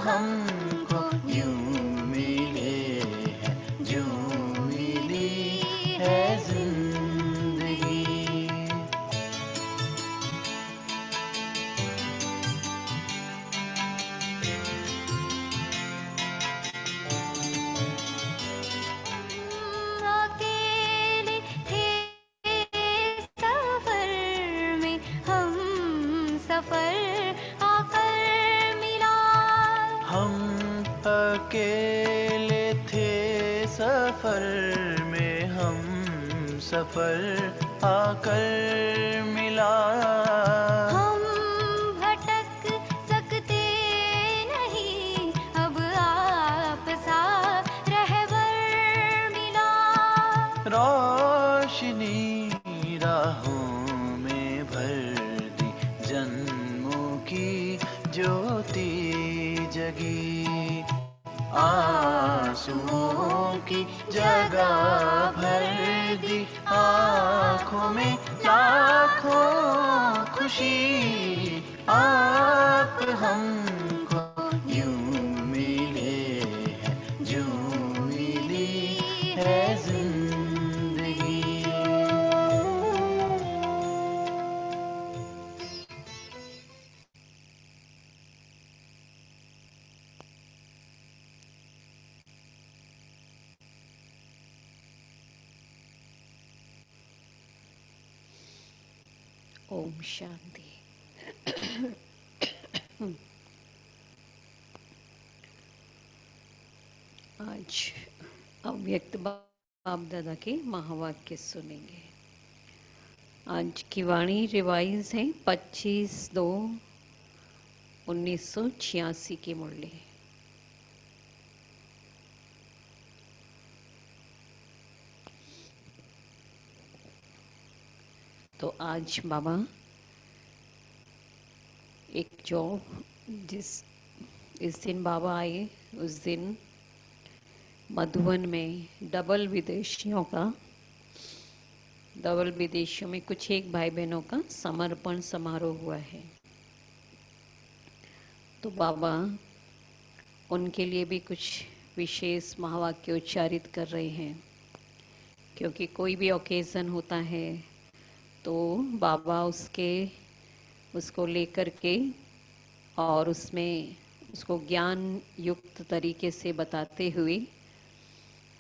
हमको यूं मिले हैं, जो मिली है जिंदगी। अकेले थे सफर में, हम सफर आकर मिला। हम अकेले थे सफर में, हम सफर आकर मिला। हम भटक सकते नहीं, अब आप सा रहबर मिला। रोशनी राहों में भर दी, जन्मों की ज्योति जगी। आंसुओं की जगह भर दी, आँखों में लाखों खुशी। आप हमको यूं मिले हैं, जो मिली है जिंदगी। ओम शांति। आज अव्यक्त बाप दादा के महावाक्य सुनेंगे। आज की वाणी रिवाइज है 25/2/1986 की मुरली। तो आज बाबा एक इस दिन बाबा आए, उस दिन मधुबन में डबल विदेशियों में कुछ एक भाई बहनों का समर्पण समारोह हुआ है। तो बाबा उनके लिए भी कुछ विशेष महावाक्य उच्चारित कर रहे हैं, क्योंकि कोई भी ओकेजन होता है तो बाबा उसको लेकर के और उसमें उसको ज्ञान युक्त तरीके से बताते हुए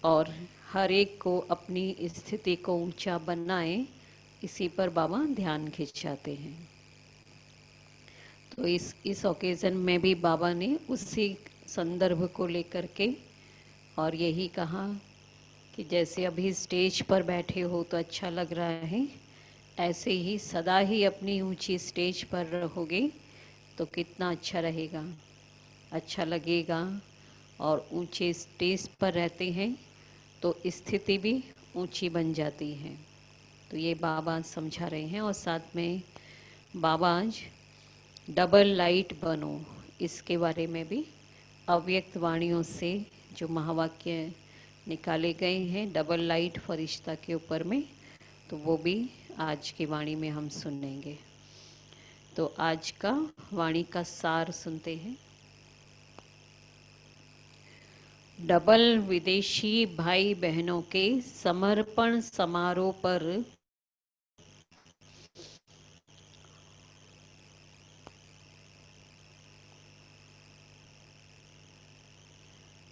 और हर एक को अपनी स्थिति को ऊंचा बनाए, इसी पर बाबा ध्यान खिंचाते हैं। तो इस ओकेजन में भी बाबा ने उसी संदर्भ को लेकर के और यही कहा कि जैसे अभी स्टेज पर बैठे हो तो अच्छा लग रहा है, ऐसे ही सदा ही अपनी ऊंची स्टेज पर रहोगे तो कितना अच्छा रहेगा, अच्छा लगेगा। और ऊंचे स्टेज पर रहते हैं तो स्थिति भी ऊंची बन जाती है। तो ये बाबा समझा रहे हैं। और साथ में बाबा आज डबल लाइट बनो, इसके बारे में भी अव्यक्त वाणियों से जो महावाक्य निकाले गए हैं डबल लाइट फरिश्ता के ऊपर में, तो वो भी आज की वाणी में हम सुनेंगे। तो आज का वाणी का सार सुनते हैं। डबल विदेशी भाई बहनों के समर्पण समारोह पर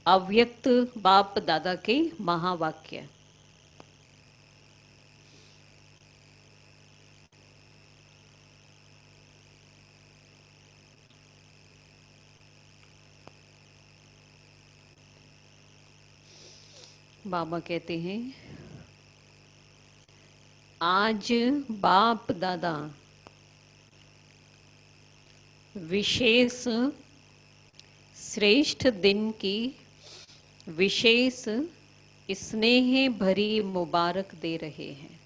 अव्यक्त बाप दादा के महावाक्य। बाबा कहते हैं, आज बाप दादा विशेष श्रेष्ठ दिन की विशेष स्नेह भरी मुबारक दे रहे हैं।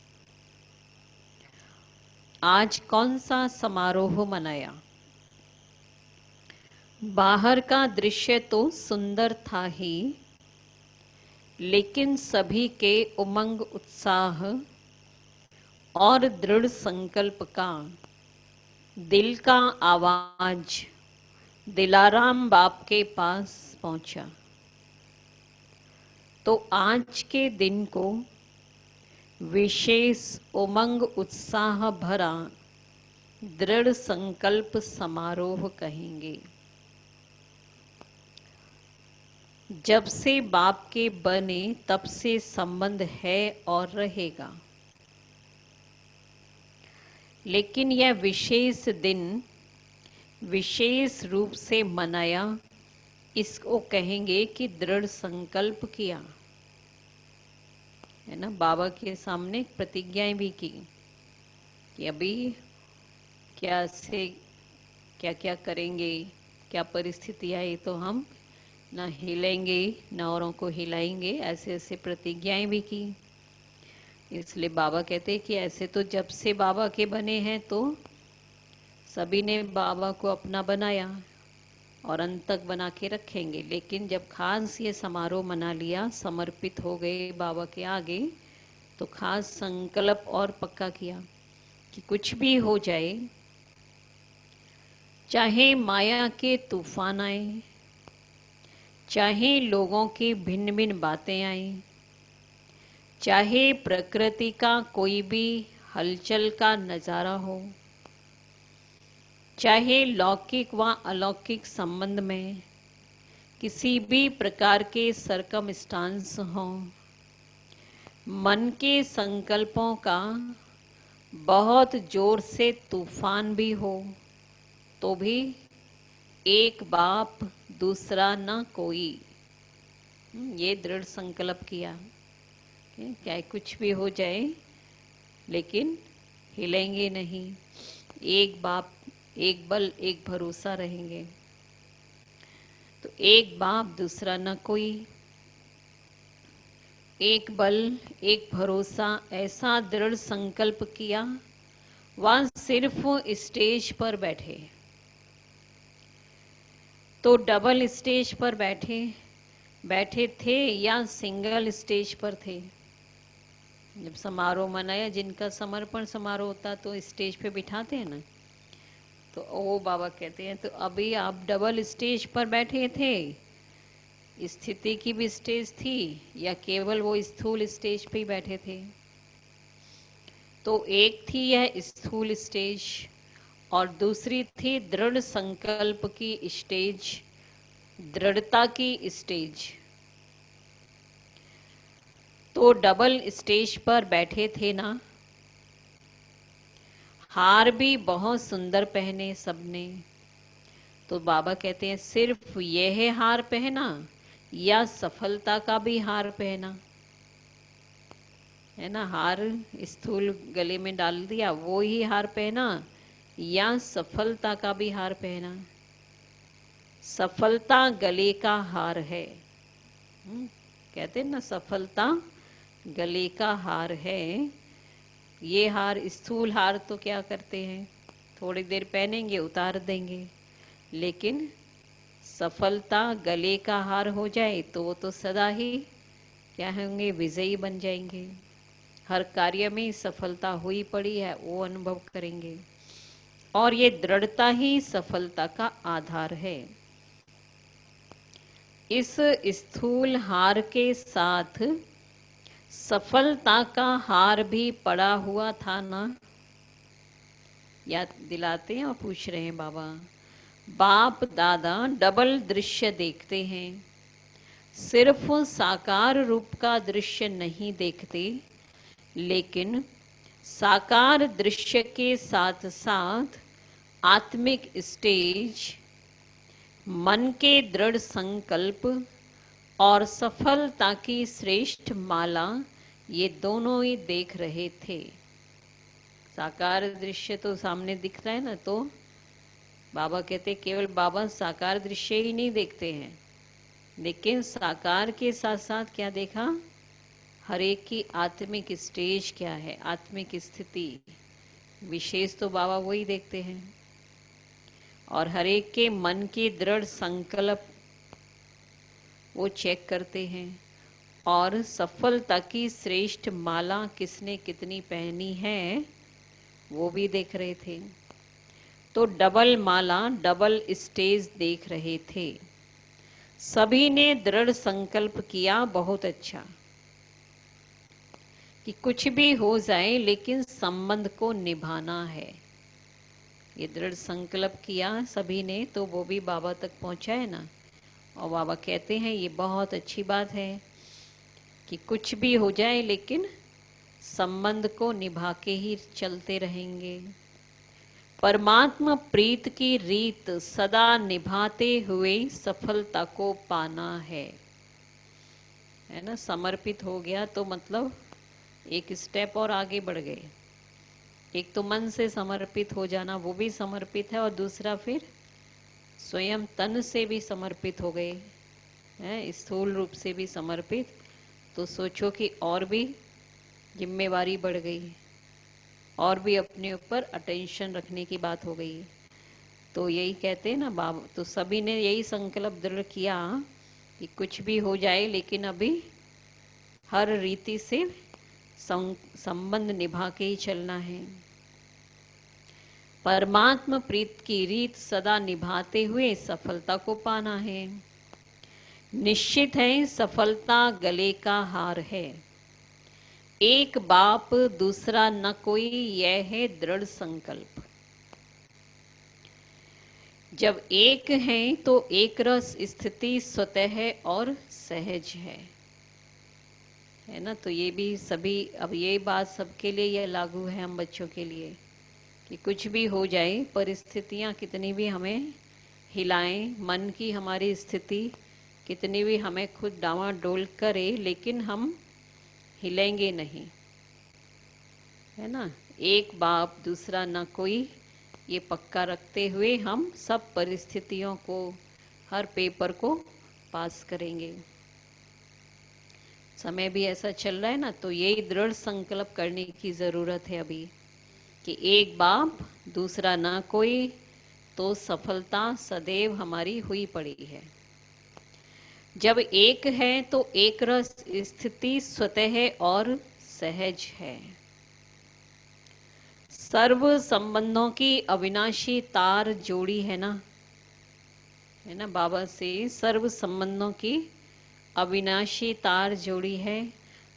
आज कौन सा समारोह मनाया? बाहर का दृश्य तो सुंदर था ही, लेकिन सभी के उमंग उत्साह और दृढ़ संकल्प का दिल का आवाज दिलाराम बाप के पास पहुंचा। तो आज के दिन को विशेष उमंग उत्साह भरा दृढ़ संकल्प समारोह कहेंगे। जब से बाप के बने तब से संबंध है और रहेगा, लेकिन यह विशेष दिन विशेष रूप से मनाया, इसको कहेंगे कि दृढ़ संकल्प किया है ना। बाबा के सामने प्रतिज्ञाएं भी की कि अभी क्या से क्या क्या करेंगे, क्या परिस्थिति आई तो हम ना हिलेंगे ना औरों को हिलाएंगे, ऐसे ऐसे प्रतिज्ञाएं भी की। इसलिए बाबा कहते हैं कि ऐसे तो जब से बाबा के बने हैं तो सभी ने बाबा को अपना बनाया और अंत तक बना के रखेंगे, लेकिन जब खास ये समारोह मना लिया, समर्पित हो गए बाबा के आगे, तो खास संकल्प और पक्का किया कि कुछ भी हो जाए, चाहे माया के तूफान आए, चाहे लोगों की भिन्न भिन्न बातें आए, चाहे प्रकृति का कोई भी हलचल का नजारा हो, चाहे लौकिक व अलौकिक संबंध में किसी भी प्रकार के सरकमस्टांस हो, मन के संकल्पों का बहुत जोर से तूफान भी हो, तो भी एक बाप दूसरा न कोई, ये दृढ़ संकल्प किया। चाहे कुछ भी हो जाए लेकिन हिलेंगे नहीं, एक बाप एक बल एक भरोसा रहेंगे। तो एक बाप दूसरा न कोई, एक बल एक भरोसा, ऐसा दृढ़ संकल्प किया। वह सिर्फ स्टेज पर बैठे, तो डबल स्टेज पर बैठे थे या सिंगल स्टेज पर थे। जब समारोह मनाया, जिनका समर्पण समारोह होता तो स्टेज पे बिठाते हैं ना, तो वो बाबा कहते हैं तो अभी आप डबल स्टेज पर बैठे थे, स्थिति की भी स्टेज थी या केवल वो स्थूल स्टेज पे ही बैठे थे। तो एक थी यह स्थूल स्टेज और दूसरी थी दृढ़ संकल्प की स्टेज, दृढ़ता की स्टेज। तो डबल स्टेज पर बैठे थे ना, हार भी बहुत सुंदर पहने सबने। तो बाबा कहते हैं सिर्फ यह हार पहना या सफलता का भी हार पहना, है ना। हार स्थूल गले में डाल दिया, वो ही हार पहना या सफलता का भी हार पहना। सफलता गले का हार है, कहते हैं ना, सफलता गले का हार है। ये हार, स्थूल हार तो क्या करते हैं, थोड़ी देर पहनेंगे उतार देंगे, लेकिन सफलता गले का हार हो जाए तो वो तो सदा ही क्या होंगे, विजयी बन जाएंगे। हर कार्य में सफलता हुई पड़ी है वो अनुभव करेंगे, और ये दृढ़ता ही सफलता का आधार है। इस स्थूल हार के साथ सफलता का हार भी पड़ा हुआ था ना, याद दिलाते हैं और पूछ रहे हैं बाबा। बाप दादा डबल दृश्य देखते हैं, सिर्फ साकार रूप का दृश्य नहीं देखते, लेकिन साकार दृश्य के साथ साथ आत्मिक स्टेज, मन के दृढ़ संकल्प और सफलता की श्रेष्ठ माला, ये दोनों ही देख रहे थे। साकार दृश्य तो सामने दिख रहा है ना, तो बाबा कहते केवल बाबा साकार दृश्य ही नहीं देखते हैं, लेकिन साकार के साथ साथ क्या देखा, हर एक की आत्मिक स्टेज क्या है, आत्मिक स्थिति विशेष तो बाबा वही देखते हैं। और हर एक के मन की दृढ़ संकल्प वो चेक करते हैं, और सफलता की श्रेष्ठ माला किसने कितनी पहनी है वो भी देख रहे थे। तो डबल माला डबल स्टेज देख रहे थे। सभी ने दृढ़ संकल्प किया, बहुत अच्छा, कि कुछ भी हो जाए लेकिन संबंध को निभाना है। ये दृढ़ संकल्प किया सभी ने, तो वो भी बाबा तक पहुंचा है ना। और बाबा कहते हैं ये बहुत अच्छी बात है कि कुछ भी हो जाए लेकिन संबंध को निभा के ही चलते रहेंगे। परमात्मा प्रीत की रीत सदा निभाते हुए सफलता को पाना है ना। समर्पित हो गया तो मतलब एक स्टेप और आगे बढ़ गए। एक तो मन से समर्पित हो जाना, वो भी समर्पित है, और दूसरा फिर स्वयं तन से भी समर्पित हो गए हैं, स्थूल रूप से भी समर्पित। तो सोचो कि और भी जिम्मेवारी बढ़ गई, और भी अपने ऊपर अटेंशन रखने की बात हो गई। तो यही कहते हैं ना बाबा, तो सभी ने यही संकल्प दृढ़ किया कि कुछ भी हो जाए लेकिन अभी हर रीति से संबंध निभा के ही चलना है। परमात्मा प्रीत की रीत सदा निभाते हुए सफलता को पाना है। निश्चित है सफलता गले का हार है। एक बाप दूसरा न कोई, यह है दृढ़ संकल्प। जब एक है तो एक रस स्थिति स्वतः और सहज है ना। तो ये भी सभी, अब ये बात सबके लिए यह लागू है, हम बच्चों के लिए, कि कुछ भी हो जाए, परिस्थितियां कितनी भी हमें हिलाएं, मन की हमारी स्थिति कितनी भी हमें खुद डावाडोल करे, लेकिन हम हिलेंगे नहीं, है ना। एक बाप दूसरा न कोई, ये पक्का रखते हुए हम सब परिस्थितियों को, हर पेपर को पास करेंगे। समय भी ऐसा चल रहा है ना, तो यही दृढ़ संकल्प करने की जरूरत है अभी, कि एक बाप दूसरा ना कोई, तो सफलता सदैव हमारी हुई पड़ी है। जब एक है तो एक रस स्थिति स्वतः और सहज है। सर्व संबंधों की अविनाशी तार जोड़ी है ना, बाबा से सर्व संबंधों की अविनाशी तार जोड़ी है।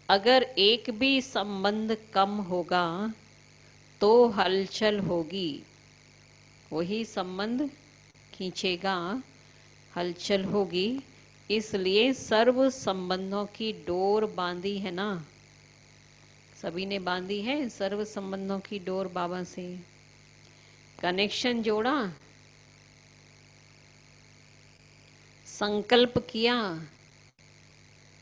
अगर एक भी संबंध कम होगा तो हलचल होगी, वही संबंध खींचेगा, हलचल होगी। इसलिए सर्व संबंधों की डोर बांधी है ना, सभी ने बांधी है सर्व संबंधों की डोर बाबा से, कनेक्शन जोड़ा, संकल्प किया।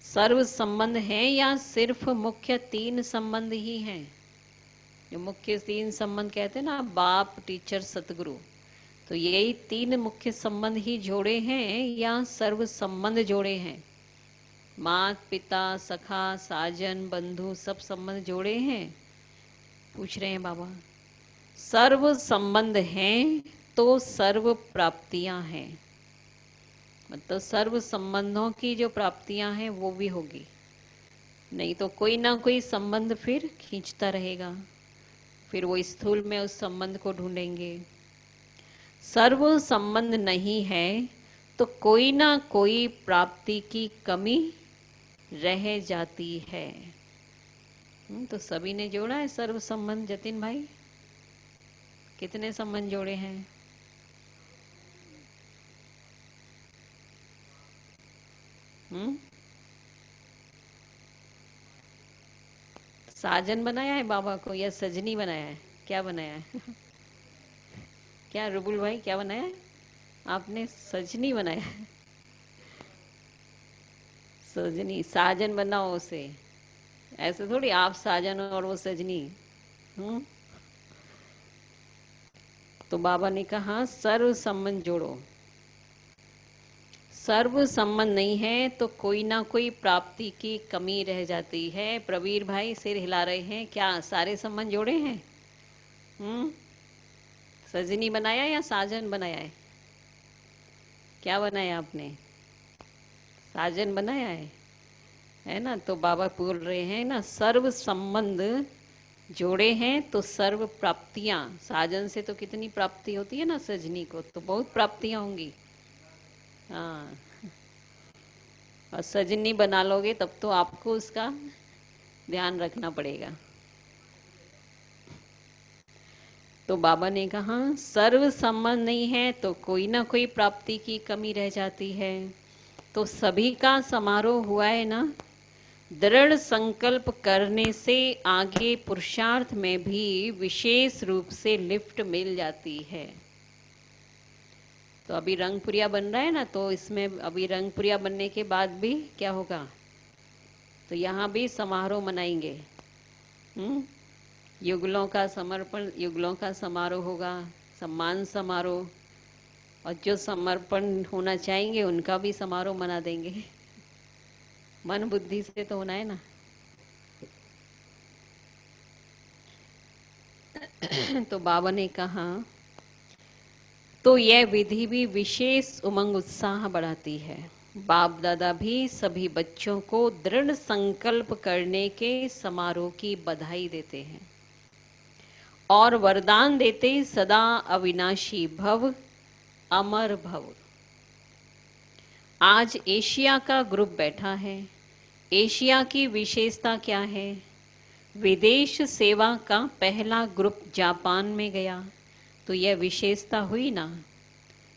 सर्व संबंध है या सिर्फ मुख्य तीन संबंध ही हैं? जो मुख्य तीन संबंध कहते हैं ना, बाप टीचर सतगुरु, तो यही तीन मुख्य संबंध ही जोड़े हैं या सर्व संबंध जोड़े हैं? मात पिता सखा साजन बंधु सब संबंध जोड़े हैं, पूछ रहे हैं बाबा। सर्व संबंध हैं तो सर्व प्राप्तियां हैं, मतलब सर्व संबंधों की जो प्राप्तियां हैं वो भी होगी, नहीं तो कोई ना कोई संबंध फिर खींचता रहेगा, फिर वो स्थूल में उस संबंध को ढूंढेंगे। सर्व संबंध नहीं है तो कोई ना कोई प्राप्ति की कमी रह जाती है। तो सभी ने जोड़ा है सर्व संबंध। जतिन भाई कितने संबंध जोड़े हैं? साजन बनाया है बाबा को या सजनी बनाया है? क्या बनाया है? क्या रुबुल भाई क्या बनाया है आपने? सजनी बनाया है। सजनी, साजन बनाओ उसे, ऐसे थोड़ी आप साजन और वो सजनी। तो बाबा ने कहा सर्व संबंध जोड़ो। सर्व संबंध नहीं है तो कोई ना कोई प्राप्ति की कमी रह जाती है। प्रवीर भाई सिर हिला रहे हैं, क्या सारे संबंध जोड़े हैं? सजनी बनाया या साजन बनाया है? क्या बनाया आपने? साजन बनाया है ना। तो बाबा बोल रहे हैं ना, सर्व संबंध जोड़े हैं तो सर्व प्राप्तियां, साजन से तो कितनी प्राप्ति होती है ना, सजनी को तो बहुत प्राप्तियां होंगी। हाँ, और सजनी बना लोगे तब तो आपको उसका ध्यान रखना पड़ेगा। तो बाबा ने कहा सर्व संबंध नहीं है तो कोई ना कोई प्राप्ति की कमी रह जाती है। तो सभी का समारोह हुआ है ना, दृढ़ संकल्प करने से आगे पुरुषार्थ में भी विशेष रूप से लिफ्ट मिल जाती है। तो अभी रंगपुरिया बन रहा है ना, तो इसमें अभी रंगपुरिया बनने के बाद भी क्या होगा, तो यहाँ भी समारोह मनाएंगे। युगलों का समर्पण, युगलों का समारोह होगा, सम्मान समारोह, और जो समर्पण होना चाहेंगे उनका भी समारोह मना देंगे। मन बुद्धि से तो होना है ना। तो बाबा ने कहा तो यह विधि भी विशेष उमंग उत्साह बढ़ाती है। बाप दादा भी सभी बच्चों को दृढ़ संकल्प करने के समारोह की बधाई देते हैं और वरदान देते सदा अविनाशी भव, अमर भव। आज एशिया का ग्रुप बैठा है। एशिया की विशेषता क्या है? विदेश सेवा का पहला ग्रुप जापान में गया, तो यह विशेषता हुई ना।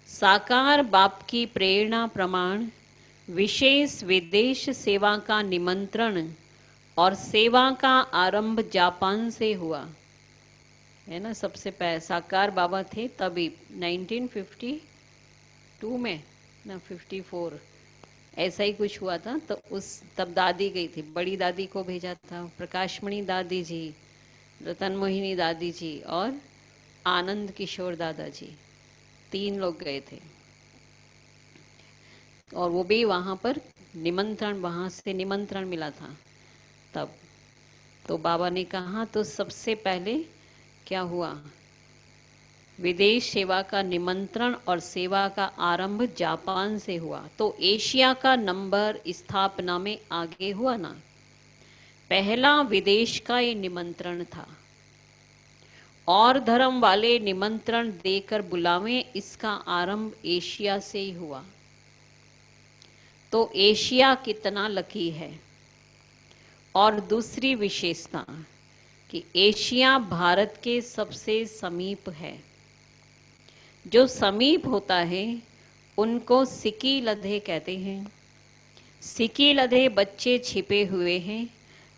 साकार बाप की प्रेरणा प्रमाण विशेष विदेश सेवा का निमंत्रण और सेवा का आरंभ जापान से हुआ है ना। सबसे पहले साकार बाबा थे तभी 1952 में ना 54 ऐसा ही कुछ हुआ था। तो तब दादी गई थी, बड़ी दादी को भेजा था, प्रकाशमणि दादी जी, रतन मोहिनी दादी जी और आनंद किशोर दादाजी, 3 लोग गए थे। और वो भी वहां पर निमंत्रण, वहां से निमंत्रण मिला था तब। तो बाबा ने कहा तो सबसे पहले क्या हुआ, विदेश सेवा का निमंत्रण और सेवा का आरंभ जापान से हुआ। तो एशिया का नंबर स्थापना में आगे हुआ ना। पहला विदेश का ये निमंत्रण था और धर्म वाले निमंत्रण देकर बुलावे, इसका आरंभ एशिया से ही हुआ। तो एशिया कितना लकी है। और दूसरी विशेषता कि एशिया भारत के सबसे समीप है। जो समीप होता है उनको सिकी लधे कहते हैं। सिकी लधे बच्चे छिपे हुए हैं।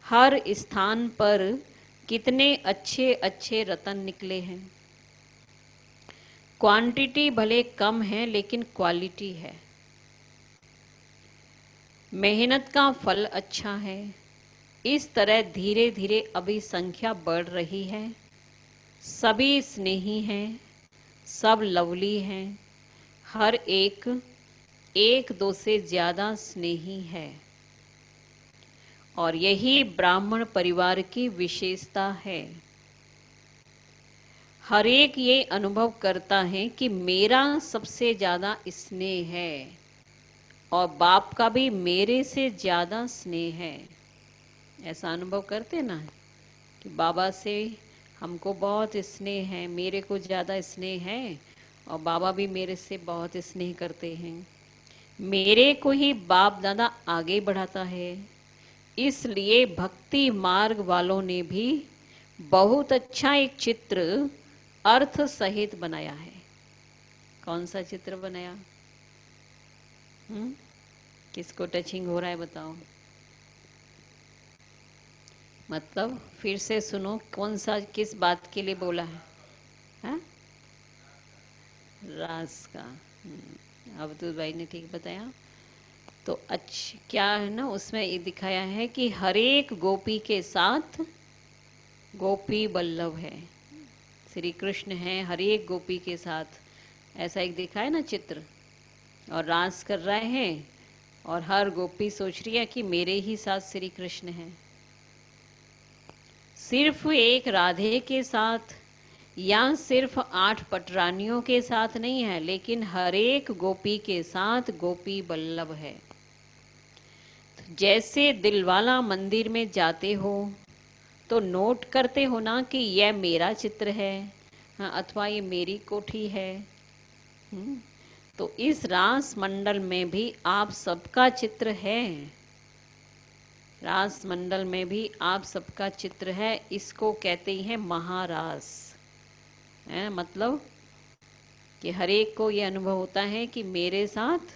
हर स्थान पर कितने अच्छे अच्छे रतन निकले हैं। क्वांटिटी भले कम है लेकिन क्वालिटी है। मेहनत का फल अच्छा है। इस तरह धीरे धीरे अभी संख्या बढ़ रही है। सभी स्नेही हैं, सब लवली हैं। हर एक एक दो से ज्यादा स्नेही है। और यही ब्राह्मण परिवार की विशेषता है। हर एक ये अनुभव करता है कि मेरा सबसे ज्यादा स्नेह है और बाप का भी मेरे से ज्यादा स्नेह है। ऐसा अनुभव करते ना कि बाबा से हमको बहुत स्नेह है, मेरे को ज्यादा स्नेह है और बाबा भी मेरे से बहुत स्नेह करते हैं। मेरे को ही बाप दादा आगे बढ़ाता है। इसलिए भक्ति मार्ग वालों ने भी बहुत अच्छा एक चित्र अर्थ सहित बनाया है। कौन सा चित्र बनाया? किसको टचिंग हो रहा है बताओ। मतलब फिर से सुनो, कौन सा किस बात के लिए बोला है? हाँ? रास का। अवधूत भाई ने ठीक बताया। तो अच्छा क्या है ना, उसमें ये दिखाया है कि हर एक गोपी के साथ गोपी बल्लभ है। श्री कृष्ण है हर एक गोपी के साथ, ऐसा एक दिखा है ना चित्र। और रास कर रहे हैं और हर गोपी सोच रही है कि मेरे ही साथ श्री कृष्ण है। सिर्फ एक राधे के साथ या सिर्फ 8 पटरानियों के साथ नहीं है, लेकिन हर एक गोपी के साथ गोपी बल्लभ है। जैसे दिलवाला मंदिर में जाते हो तो नोट करते हो ना कि यह मेरा चित्र है, हाँ, अथवा ये मेरी कोठी है। तो इस रास मंडल में भी आप सबका चित्र है, रास मंडल में भी आप सबका चित्र है। इसको कहते हैं महारास है। मतलब कि हर एक को ये अनुभव होता है कि मेरे साथ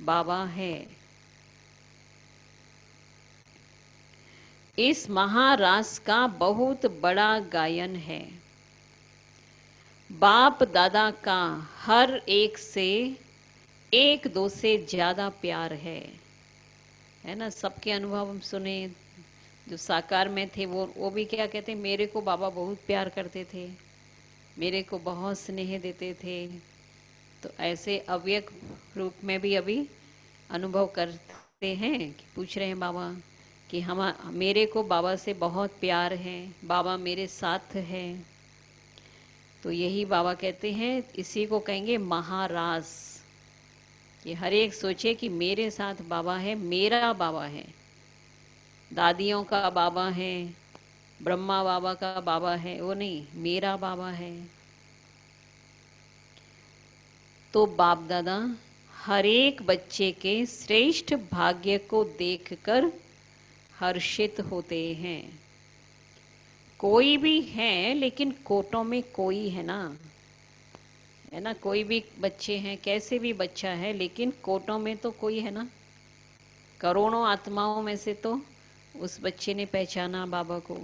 बाबा है। इस महारास का बहुत बड़ा गायन है। बाप दादा का हर एक से एक दो से ज्यादा प्यार है ना। सबके अनुभव हम सुने, जो साकार में थे वो भी क्या कहते, मेरे को बाबा बहुत प्यार करते थे, मेरे को बहुत स्नेह देते थे। तो ऐसे अव्यक्त रूप में भी अभी अनुभव करते हैं कि पूछ रहे हैं बाबा कि हम, मेरे को बाबा से बहुत प्यार है, बाबा मेरे साथ है। तो यही बाबा कहते हैं, इसी को कहेंगे महारास। कि हर एक सोचे कि मेरे साथ बाबा है, मेरा बाबा है। दादियों का बाबा है, ब्रह्मा बाबा का बाबा है, वो नहीं, मेरा बाबा है। तो बाप दादा हर एक बच्चे के श्रेष्ठ भाग्य को देखकर हर्षित होते हैं। कोई भी है, लेकिन कोटों में कोई है ना, है ना। कोई भी बच्चे हैं, कैसे भी बच्चा है, लेकिन कोटों में तो कोई है ना। करोड़ों आत्माओं में से तो उस बच्चे ने पहचाना बाबा को।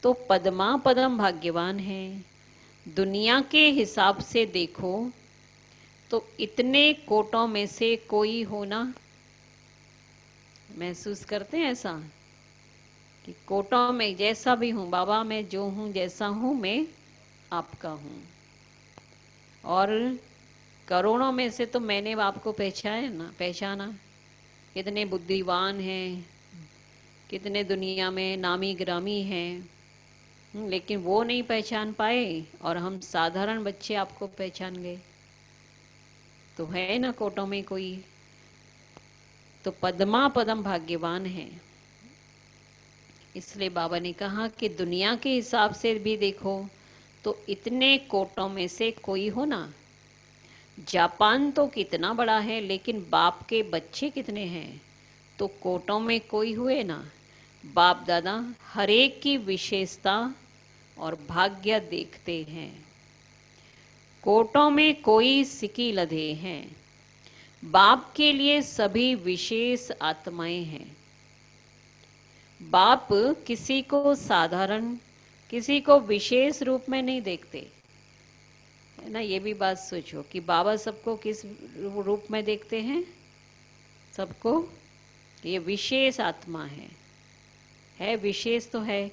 तो पद्मा पदम भाग्यवान है। दुनिया के हिसाब से देखो तो इतने कोटों में से कोई होना, महसूस करते हैं ऐसा कि कोटों में जैसा भी हूं बाबा, मैं जो हूं जैसा हूं, मैं आपका हूं। और करोड़ों में से तो मैंने आपको पहचाना। कितने बुद्धिवान हैं, कितने दुनिया में नामी ग्रामी हैं, लेकिन वो नहीं पहचान पाए, और हम साधारण बच्चे आपको पहचान गए। तो है ना कोटों में कोई। तो पद्मा पदम भाग्यवान है। इसलिए बाबा ने कहा कि दुनिया के हिसाब से भी देखो तो इतने कोटों में से कोई हो ना। जापान तो कितना बड़ा है, लेकिन बाप के बच्चे कितने हैं, तो कोटों में कोई हुए ना। बाप दादा हर एक की विशेषता और भाग्य देखते हैं। कोटों में कोई सिकी लधे हैं। बाप के लिए सभी विशेष आत्माएं हैं। बाप किसी को साधारण, किसी को विशेष रूप में नहीं देखते, है ना। ये भी बात सोचो कि बाबा सबको किस रूप में देखते हैं। सबको ये विशेष आत्मा है विशेष तो है,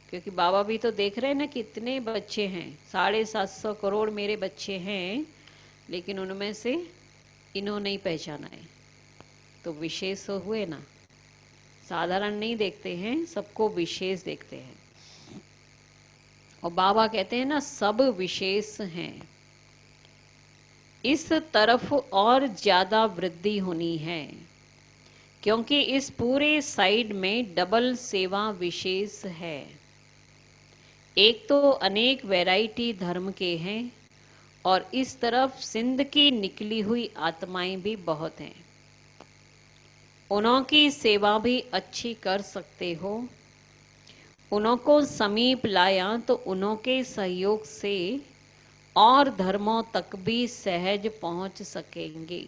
क्योंकि बाबा भी तो देख रहे हैं ना कितने बच्चे हैं। 750 करोड़ मेरे बच्चे हैं, लेकिन उनमें से इन्होंने ही पहचाना है, तो विशेष तो हुए ना। साधारण नहीं देखते हैं, सबको विशेष देखते हैं। और बाबा कहते हैं ना, सब विशेष हैं। इस तरफ और ज्यादा वृद्धि होनी है, क्योंकि इस पूरे साइड में डबल सेवा विशेष है। एक तो अनेक वैरायटी धर्म के हैं, और इस तरफ सिंध की निकली हुई आत्माएं भी बहुत हैं। उन्हों की सेवा भी अच्छी कर सकते हो। उन्हों को समीप लाया तो उन्हों के सहयोग से और धर्मों तक भी सहज पहुंच सकेंगे।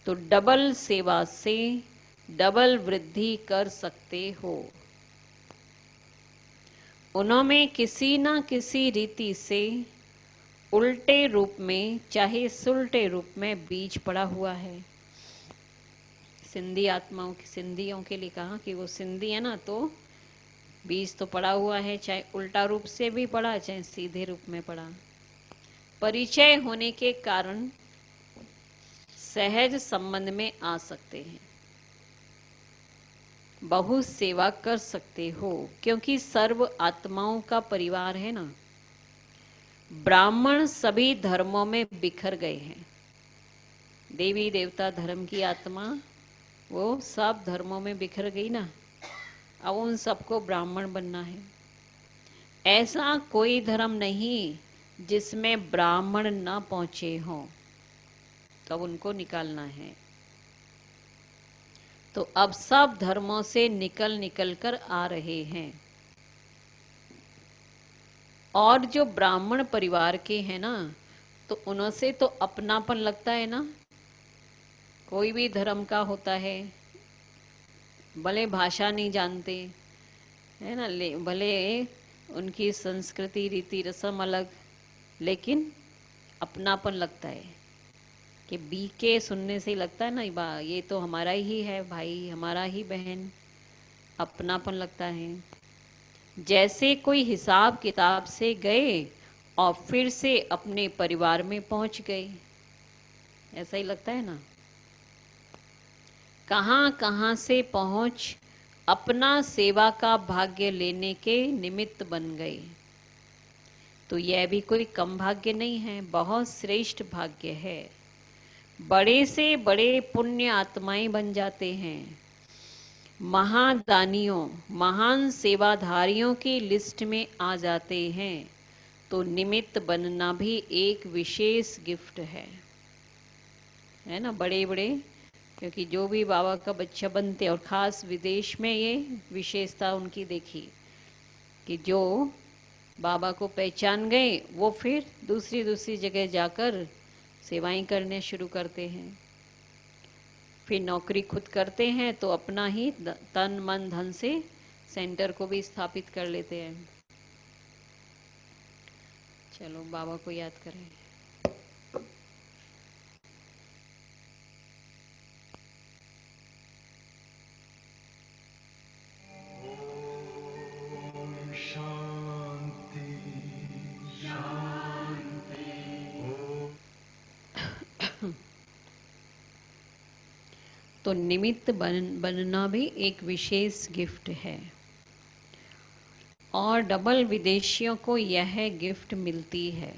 तो डबल सेवा से डबल वृद्धि कर सकते हो। उन्हों में किसी ना किसी रीति से उल्टे रूप में, चाहे सुलटे रूप में बीज पड़ा हुआ है। सिंधी आत्माओं की, सिंधियों के लिए कहा कि वो सिंधी है ना, तो बीज तो पड़ा हुआ है, चाहे उल्टा रूप से भी पड़ा, चाहे सीधे रूप में पड़ा। परिचय होने के कारण सहज संबंध में आ सकते हैं, बहुत सेवा कर सकते हो, क्योंकि सर्व आत्माओं का परिवार है ना। ब्राह्मण सभी धर्मों में बिखर गए हैं। देवी देवता धर्म की आत्मा वो सब धर्मों में बिखर गई ना। अब उन सबको ब्राह्मण बनना है। ऐसा कोई धर्म नहीं जिसमें ब्राह्मण न पहुंचे हों, तब उनको निकालना है। तो अब सब धर्मों से निकल निकल कर आ रहे हैं। और जो ब्राह्मण परिवार के हैं ना, तो उनसे तो अपनापन लगता है ना। कोई भी धर्म का होता है, भले भाषा नहीं जानते है ना, भले उनकी संस्कृति रीति रस्म अलग, लेकिन अपनापन लगता है कि बीके सुनने से ही लगता है ना, ये तो हमारा ही है भाई, हमारा ही बहन, अपनापन लगता है। जैसे कोई हिसाब किताब से गए और फिर से अपने परिवार में पहुंच गए, ऐसा ही लगता है ना। कहां कहां से पहुंच अपना सेवा का भाग्य लेने के निमित्त बन गए। तो यह भी कोई कम भाग्य नहीं है, बहुत श्रेष्ठ भाग्य है। बड़े से बड़े पुण्य आत्माएं बन जाते हैं, महादानियों महान सेवाधारियों की लिस्ट में आ जाते हैं। तो निमित्त बनना भी एक विशेष गिफ्ट है ना। बड़े बड़े, क्योंकि जो भी बाबा का बच्चा बनते, और खास विदेश में ये विशेषता उनकी देखी कि जो बाबा को पहचान गए वो फिर दूसरी दूसरी जगह जाकर सेवाएं करने शुरू करते हैं। फिर नौकरी खुद करते हैं तो अपना ही तन मन धन से सेंटर को भी स्थापित कर लेते हैं। चलो बाबा को याद करें। तो निमित्त बनना भी एक विशेष गिफ्ट है, और डबल विदेशियों को यह गिफ्ट मिलती है।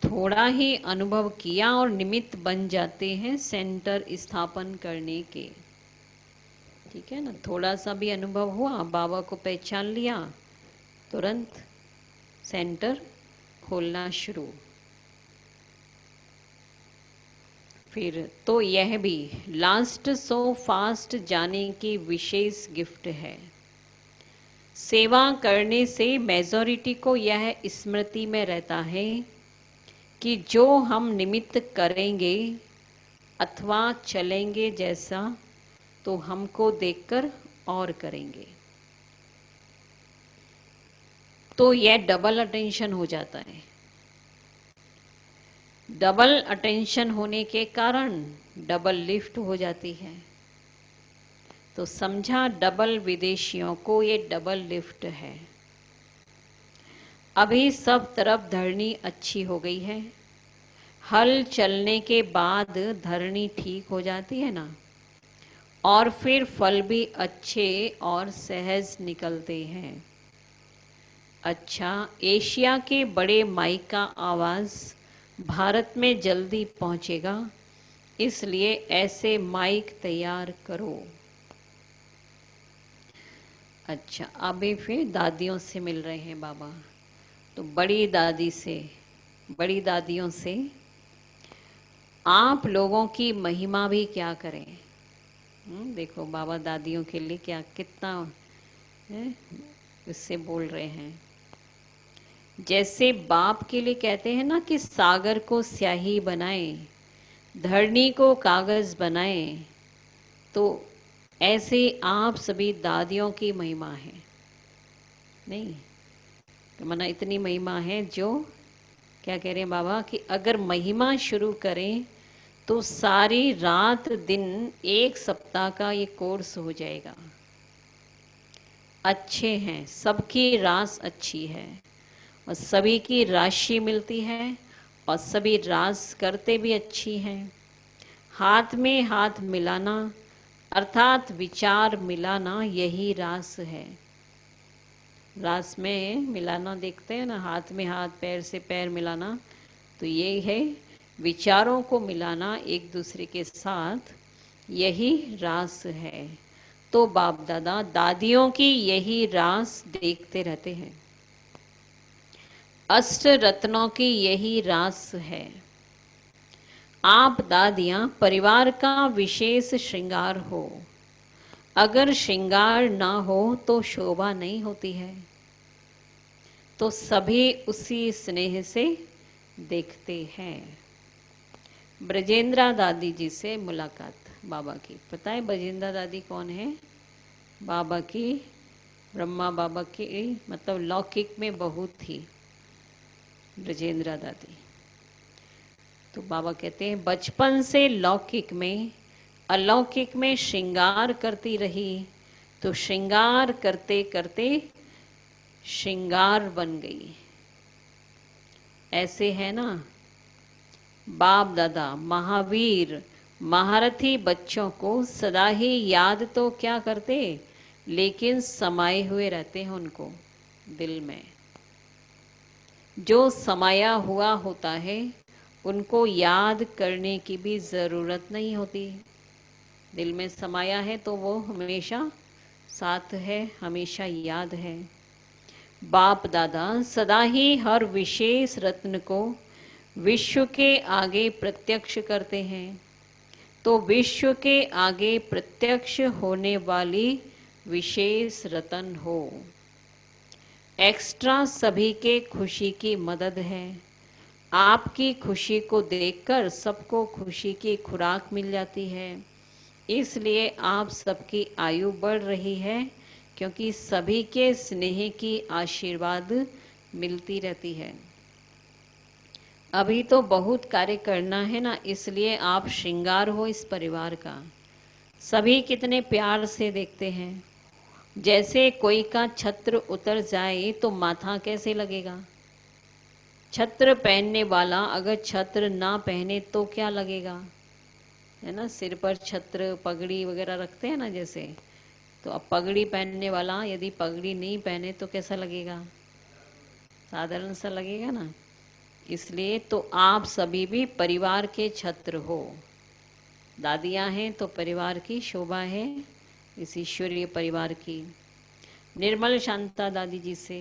थोड़ा ही अनुभव किया और निमित्त बन जाते हैं सेंटर स्थापन करने के। ठीक है ना, थोड़ा सा भी अनुभव हुआ, बाबा को पहचान लिया, तुरंत सेंटर खोलना शुरू। फिर तो यह भी लास्ट सो फास्ट जाने की विशेष गिफ्ट है। सेवा करने से मेजॉरिटी को यह स्मृति में रहता है कि जो हम निमित्त करेंगे अथवा चलेंगे जैसा, तो हमको देखकर और करेंगे। तो यह डबल अटेंशन हो जाता है। डबल अटेंशन होने के कारण डबल लिफ्ट हो जाती है। तो समझा, डबल विदेशियों को ये डबल लिफ्ट है। अभी सब तरफ धरनी अच्छी हो गई है। हल चलने के बाद धरनी ठीक हो जाती है ना, और फिर फल भी अच्छे और सहज निकलते हैं। अच्छा, एशिया के बड़े माइक का आवाज भारत में जल्दी पहुंचेगा, इसलिए ऐसे माइक तैयार करो। अच्छा, अभी फिर दादियों से मिल रहे हैं बाबा। तो बड़ी दादियों से आप लोगों की महिमा भी क्या करें। देखो बाबा दादियों के लिए क्या कितना इससे बोल रहे हैं। जैसे बाप के लिए कहते हैं ना कि सागर को स्याही बनाए, धरनी को कागज बनाए, तो ऐसे आप सभी दादियों की महिमा है। नहीं तो मना इतनी महिमा है, जो क्या कह रहे हैं बाबा कि अगर महिमा शुरू करें तो सारी रात दिन एक सप्ताह का ये कोर्स हो जाएगा। अच्छे हैं, सबकी रास अच्छी है और सभी की राशि मिलती है, और सभी रास करते भी अच्छी हैं। हाथ में हाथ मिलाना अर्थात विचार मिलाना, यही रास है। रास में मिलाना देखते हैं ना, हाथ में हाथ, पैर से पैर मिलाना, तो ये है विचारों को मिलाना एक दूसरे के साथ, यही रास है। तो बाप दादा दादियों की यही रास देखते रहते हैं। अष्ट रत्नों की यही रास है। आप दादियां परिवार का विशेष श्रृंगार हो। अगर श्रृंगार ना हो तो शोभा नहीं होती है। तो सभी उसी स्नेह से देखते हैं। ब्रजेंद्रा दादी जी से मुलाकात बाबा की। पता है ब्रजेंद्रा दादी कौन है? बाबा की, ब्रह्मा बाबा की मतलब लौकिक में बहू थी ब्रजेंद्रा दादी। तो बाबा कहते हैं बचपन से लौकिक में अलौकिक में श्रृंगार करती रही, तो श्रृंगार करते करते श्रृंगार बन गई। ऐसे है ना, बाप दादा महावीर महारथी बच्चों को सदा ही याद तो क्या करते, लेकिन समाये हुए रहते हैं उनको दिल में। जो समाया हुआ होता है उनको याद करने की भी जरूरत नहीं होती। दिल में समाया है तो वो हमेशा साथ है, हमेशा याद है। बाप दादा सदा ही हर विशेष रत्न को विश्व के आगे प्रत्यक्ष करते हैं। तो विश्व के आगे प्रत्यक्ष होने वाली विशेष रतन हो। एक्स्ट्रा सभी के खुशी की मदद है। आपकी खुशी को देखकर सबको खुशी की खुराक मिल जाती है। इसलिए आप सबकी आयु बढ़ रही है, क्योंकि सभी के स्नेह की आशीर्वाद मिलती रहती है। अभी तो बहुत कार्य करना है ना, इसलिए आप श्रृंगार हो इस परिवार का। सभी कितने प्यार से देखते हैं। जैसे कोई का छत्र उतर जाए तो माथा कैसे लगेगा। छत्र पहनने वाला अगर छत्र ना पहने तो क्या लगेगा, है ना। सिर पर छत्र पगड़ी वगैरह रखते हैं ना जैसे, तो अब पगड़ी पहनने वाला यदि पगड़ी नहीं पहने तो कैसा लगेगा, साधारण सा लगेगा ना। इसलिए तो आप सभी भी परिवार के छत्र हो। दादियां हैं तो परिवार की शोभा है, इस ईश्वरीय परिवार की। निर्मल शांता दादी जी से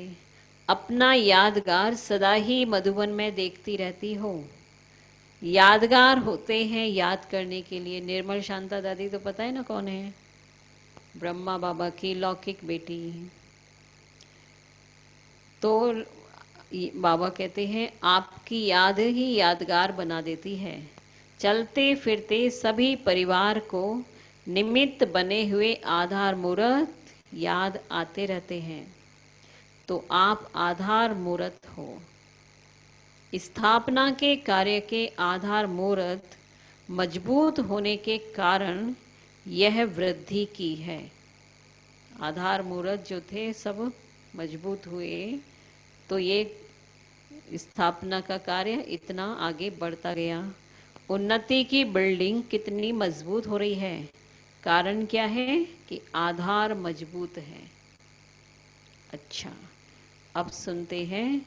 अपना यादगार सदा ही मधुबन में देखती रहती हो। यादगार होते हैं याद करने के लिए। निर्मल शांता दादी तो पता है ना कौन है, ब्रह्मा बाबा की लौकिक बेटी। तो बाबा कहते हैं आपकी याद ही यादगार बना देती है। चलते फिरते सभी परिवार को निमित्त बने हुए आधार मूर्त याद आते रहते हैं। तो आप आधार मूर्त हो। स्थापना के कार्य के आधार मूर्त मजबूत होने के कारण यह वृद्धि की है। आधार मूर्त जो थे सब मजबूत हुए, तो ये स्थापना का कार्य इतना आगे बढ़ता गया। उन्नति की बिल्डिंग कितनी मजबूत हो रही है, कारण क्या है कि आधार मजबूत है। अच्छा, अब सुनते हैं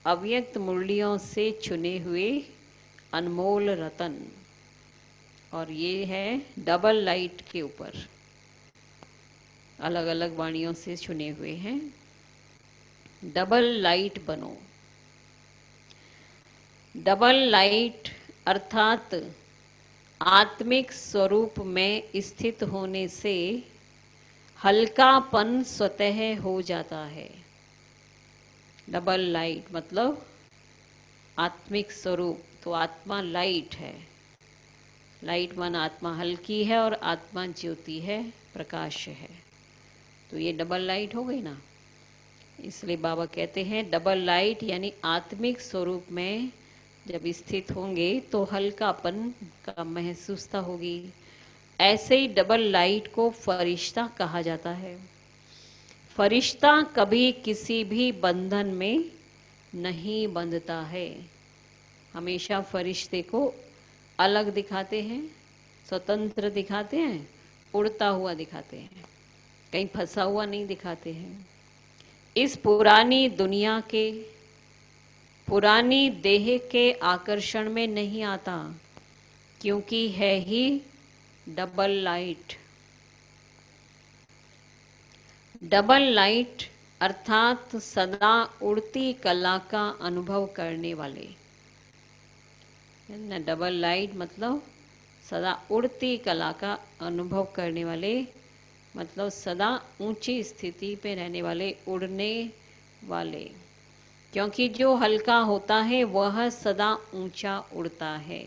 अव्यक्त मुरलियों से चुने हुए अनमोल रतन। और ये है डबल लाइट के ऊपर, अलग अलग वाणियों से चुने हुए हैं। डबल लाइट बनो। डबल लाइट अर्थात आत्मिक स्वरूप में स्थित होने से हल्कापन स्वतः हो जाता है। डबल लाइट मतलब आत्मिक स्वरूप, तो आत्मा लाइट है। लाइट मन आत्मा हल्की है और आत्मा ज्योति है, प्रकाश है। तो ये डबल लाइट हो गई ना। इसलिए बाबा कहते हैं डबल लाइट यानी आत्मिक स्वरूप में जब स्थित होंगे तो हल्कापन का महसूसता होगी। ऐसे ही डबल लाइट को फरिश्ता कहा जाता है। फरिश्ता कभी किसी भी बंधन में नहीं बंधता है। हमेशा फरिश्ते को अलग दिखाते हैं, स्वतंत्र दिखाते हैं, उड़ता हुआ दिखाते हैं, कहीं फंसा हुआ नहीं दिखाते हैं। इस पुरानी दुनिया के, पुरानी देह के आकर्षण में नहीं आता, क्योंकि है ही डबल लाइट। डबल लाइट अर्थात सदा उड़ती कला का अनुभव करने वाले, है ना। डबल लाइट मतलब सदा उड़ती कला का अनुभव करने वाले, मतलब सदा ऊंची स्थिति पे रहने वाले, उड़ने वाले। क्योंकि जो हल्का होता है वह सदा ऊंचा उड़ता है,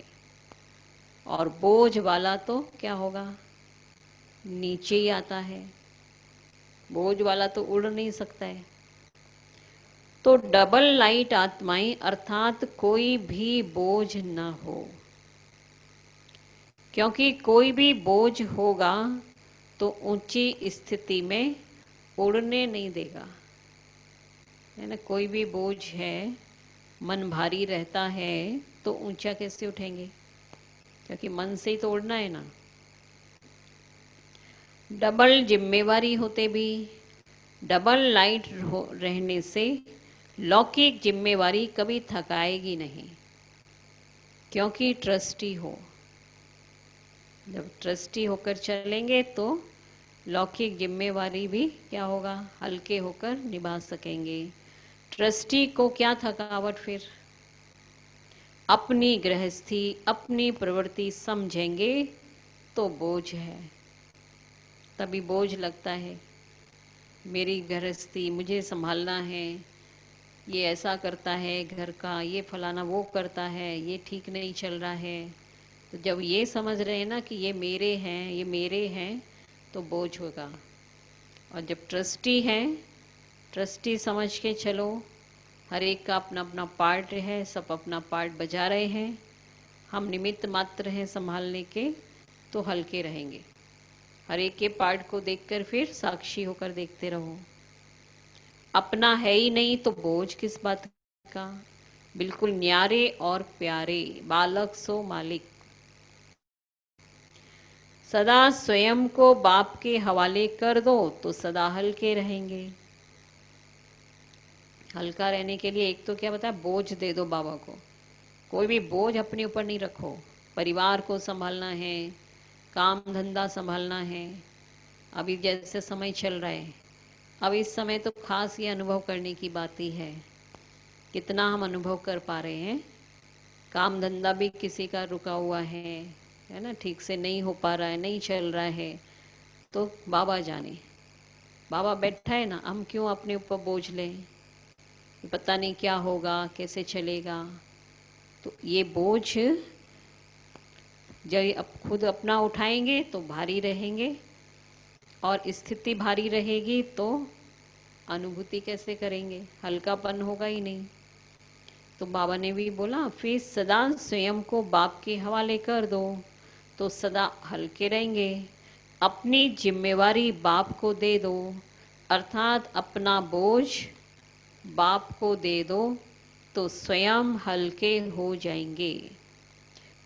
और बोझ वाला तो क्या होगा, नीचे ही आता है। बोझ वाला तो उड़ नहीं सकता है। तो डबल लाइट आत्माएं अर्थात कोई भी बोझ न हो, क्योंकि कोई भी बोझ होगा तो ऊंची स्थिति में उड़ने नहीं देगा, है ना। कोई भी बोझ है, मन भारी रहता है तो ऊंचा कैसे उठेंगे, क्योंकि मन से ही तो उड़ना है ना। डबल जिम्मेवारी होते भी डबल लाइट रहने से लौकिक जिम्मेवारी कभी थकाएगी नहीं, क्योंकि ट्रस्टी हो। जब ट्रस्टी होकर चलेंगे तो लौकिक जिम्मेवारी भी क्या होगा, हल्के होकर निभा सकेंगे। ट्रस्टी को क्या थकावट फिर, अपनी गृहस्थी अपनी प्रवृत्ति समझेंगे तो बोझ है, तभी बोझ लगता है। मेरी गृहस्थी मुझे संभालना है, ये ऐसा करता है घर का, ये फलाना वो करता है, ये ठीक नहीं चल रहा है। तो जब ये समझ रहे हैं ना कि ये मेरे हैं, ये मेरे हैं, तो बोझ होगा। और जब ट्रस्टी है, ट्रस्टी समझ के चलो, हर एक का अपना अपना पार्ट है, सब अपना पार्ट बजा रहे हैं, हम निमित्त मात्र हैं संभालने के, तो हल्के रहेंगे। हर एक के पार्ट को देखकर फिर साक्षी होकर देखते रहो। अपना है ही नहीं तो बोझ किस बात का, बिल्कुल न्यारे और प्यारे, बालक सो मालिक। सदा स्वयं को बाप के हवाले कर दो तो सदा हल्के रहेंगे। हल्का रहने के लिए एक तो क्या बताया, बोझ दे दो बाबा को। कोई भी बोझ अपने ऊपर नहीं रखो। परिवार को संभालना है, काम धंधा संभालना है। अभी जैसे समय चल रहा है, अब इस समय तो खास ये अनुभव करने की बात ही है, कितना हम अनुभव कर पा रहे हैं। काम धंधा भी किसी का रुका हुआ है ना, ठीक से नहीं हो पा रहा है, नहीं चल रहा है, तो बाबा जाने। बाबा बैठा है ना, हम क्यों अपने ऊपर बोझ लें, पता नहीं क्या होगा, कैसे चलेगा। तो ये बोझ जब अब खुद अपना उठाएंगे तो भारी रहेंगे, और स्थिति भारी रहेगी तो अनुभूति कैसे करेंगे, हल्कापन होगा ही नहीं। तो बाबा ने भी बोला, फिर सदा स्वयं को बाप के हवाले कर दो तो सदा हल्के रहेंगे। अपनी जिम्मेवारी बाप को दे दो, अर्थात अपना बोझ बाप को दे दो तो स्वयं हल्के हो जाएंगे।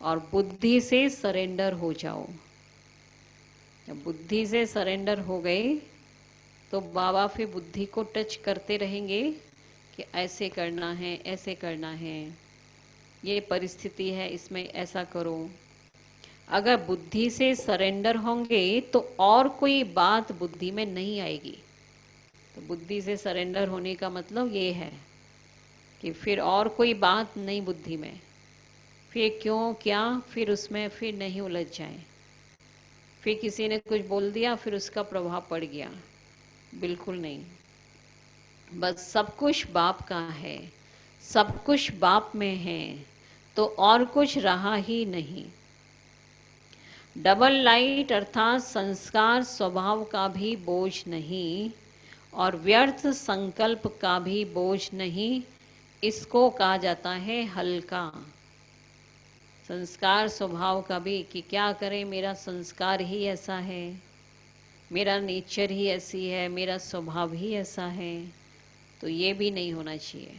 और बुद्धि से सरेंडर हो जाओ। जब बुद्धि से सरेंडर हो गए तो बाबा फिर बुद्धि को टच करते रहेंगे कि ऐसे करना है, ऐसे करना है, ये परिस्थिति है, इसमें ऐसा करो। अगर बुद्धि से सरेंडर होंगे तो और कोई बात बुद्धि में नहीं आएगी। तो बुद्धि से सरेंडर होने का मतलब ये है कि फिर और कोई बात नहीं बुद्धि में, फिर क्यों क्या, फिर उसमें फिर नहीं उलझ जाए। फिर किसी ने कुछ बोल दिया, फिर उसका प्रभाव पड़ गया, बिल्कुल नहीं। बस सब कुछ बाप का है, सब कुछ बाप में है, तो और कुछ रहा ही नहीं। डबल लाइट अर्थात संस्कार स्वभाव का भी बोझ नहीं, और व्यर्थ संकल्प का भी बोझ नहीं, इसको कहा जाता है हल्का। संस्कार स्वभाव का भी कि क्या करें, मेरा संस्कार ही ऐसा है, मेरा नेचर ही ऐसी है, मेरा स्वभाव ही ऐसा है, तो ये भी नहीं होना चाहिए।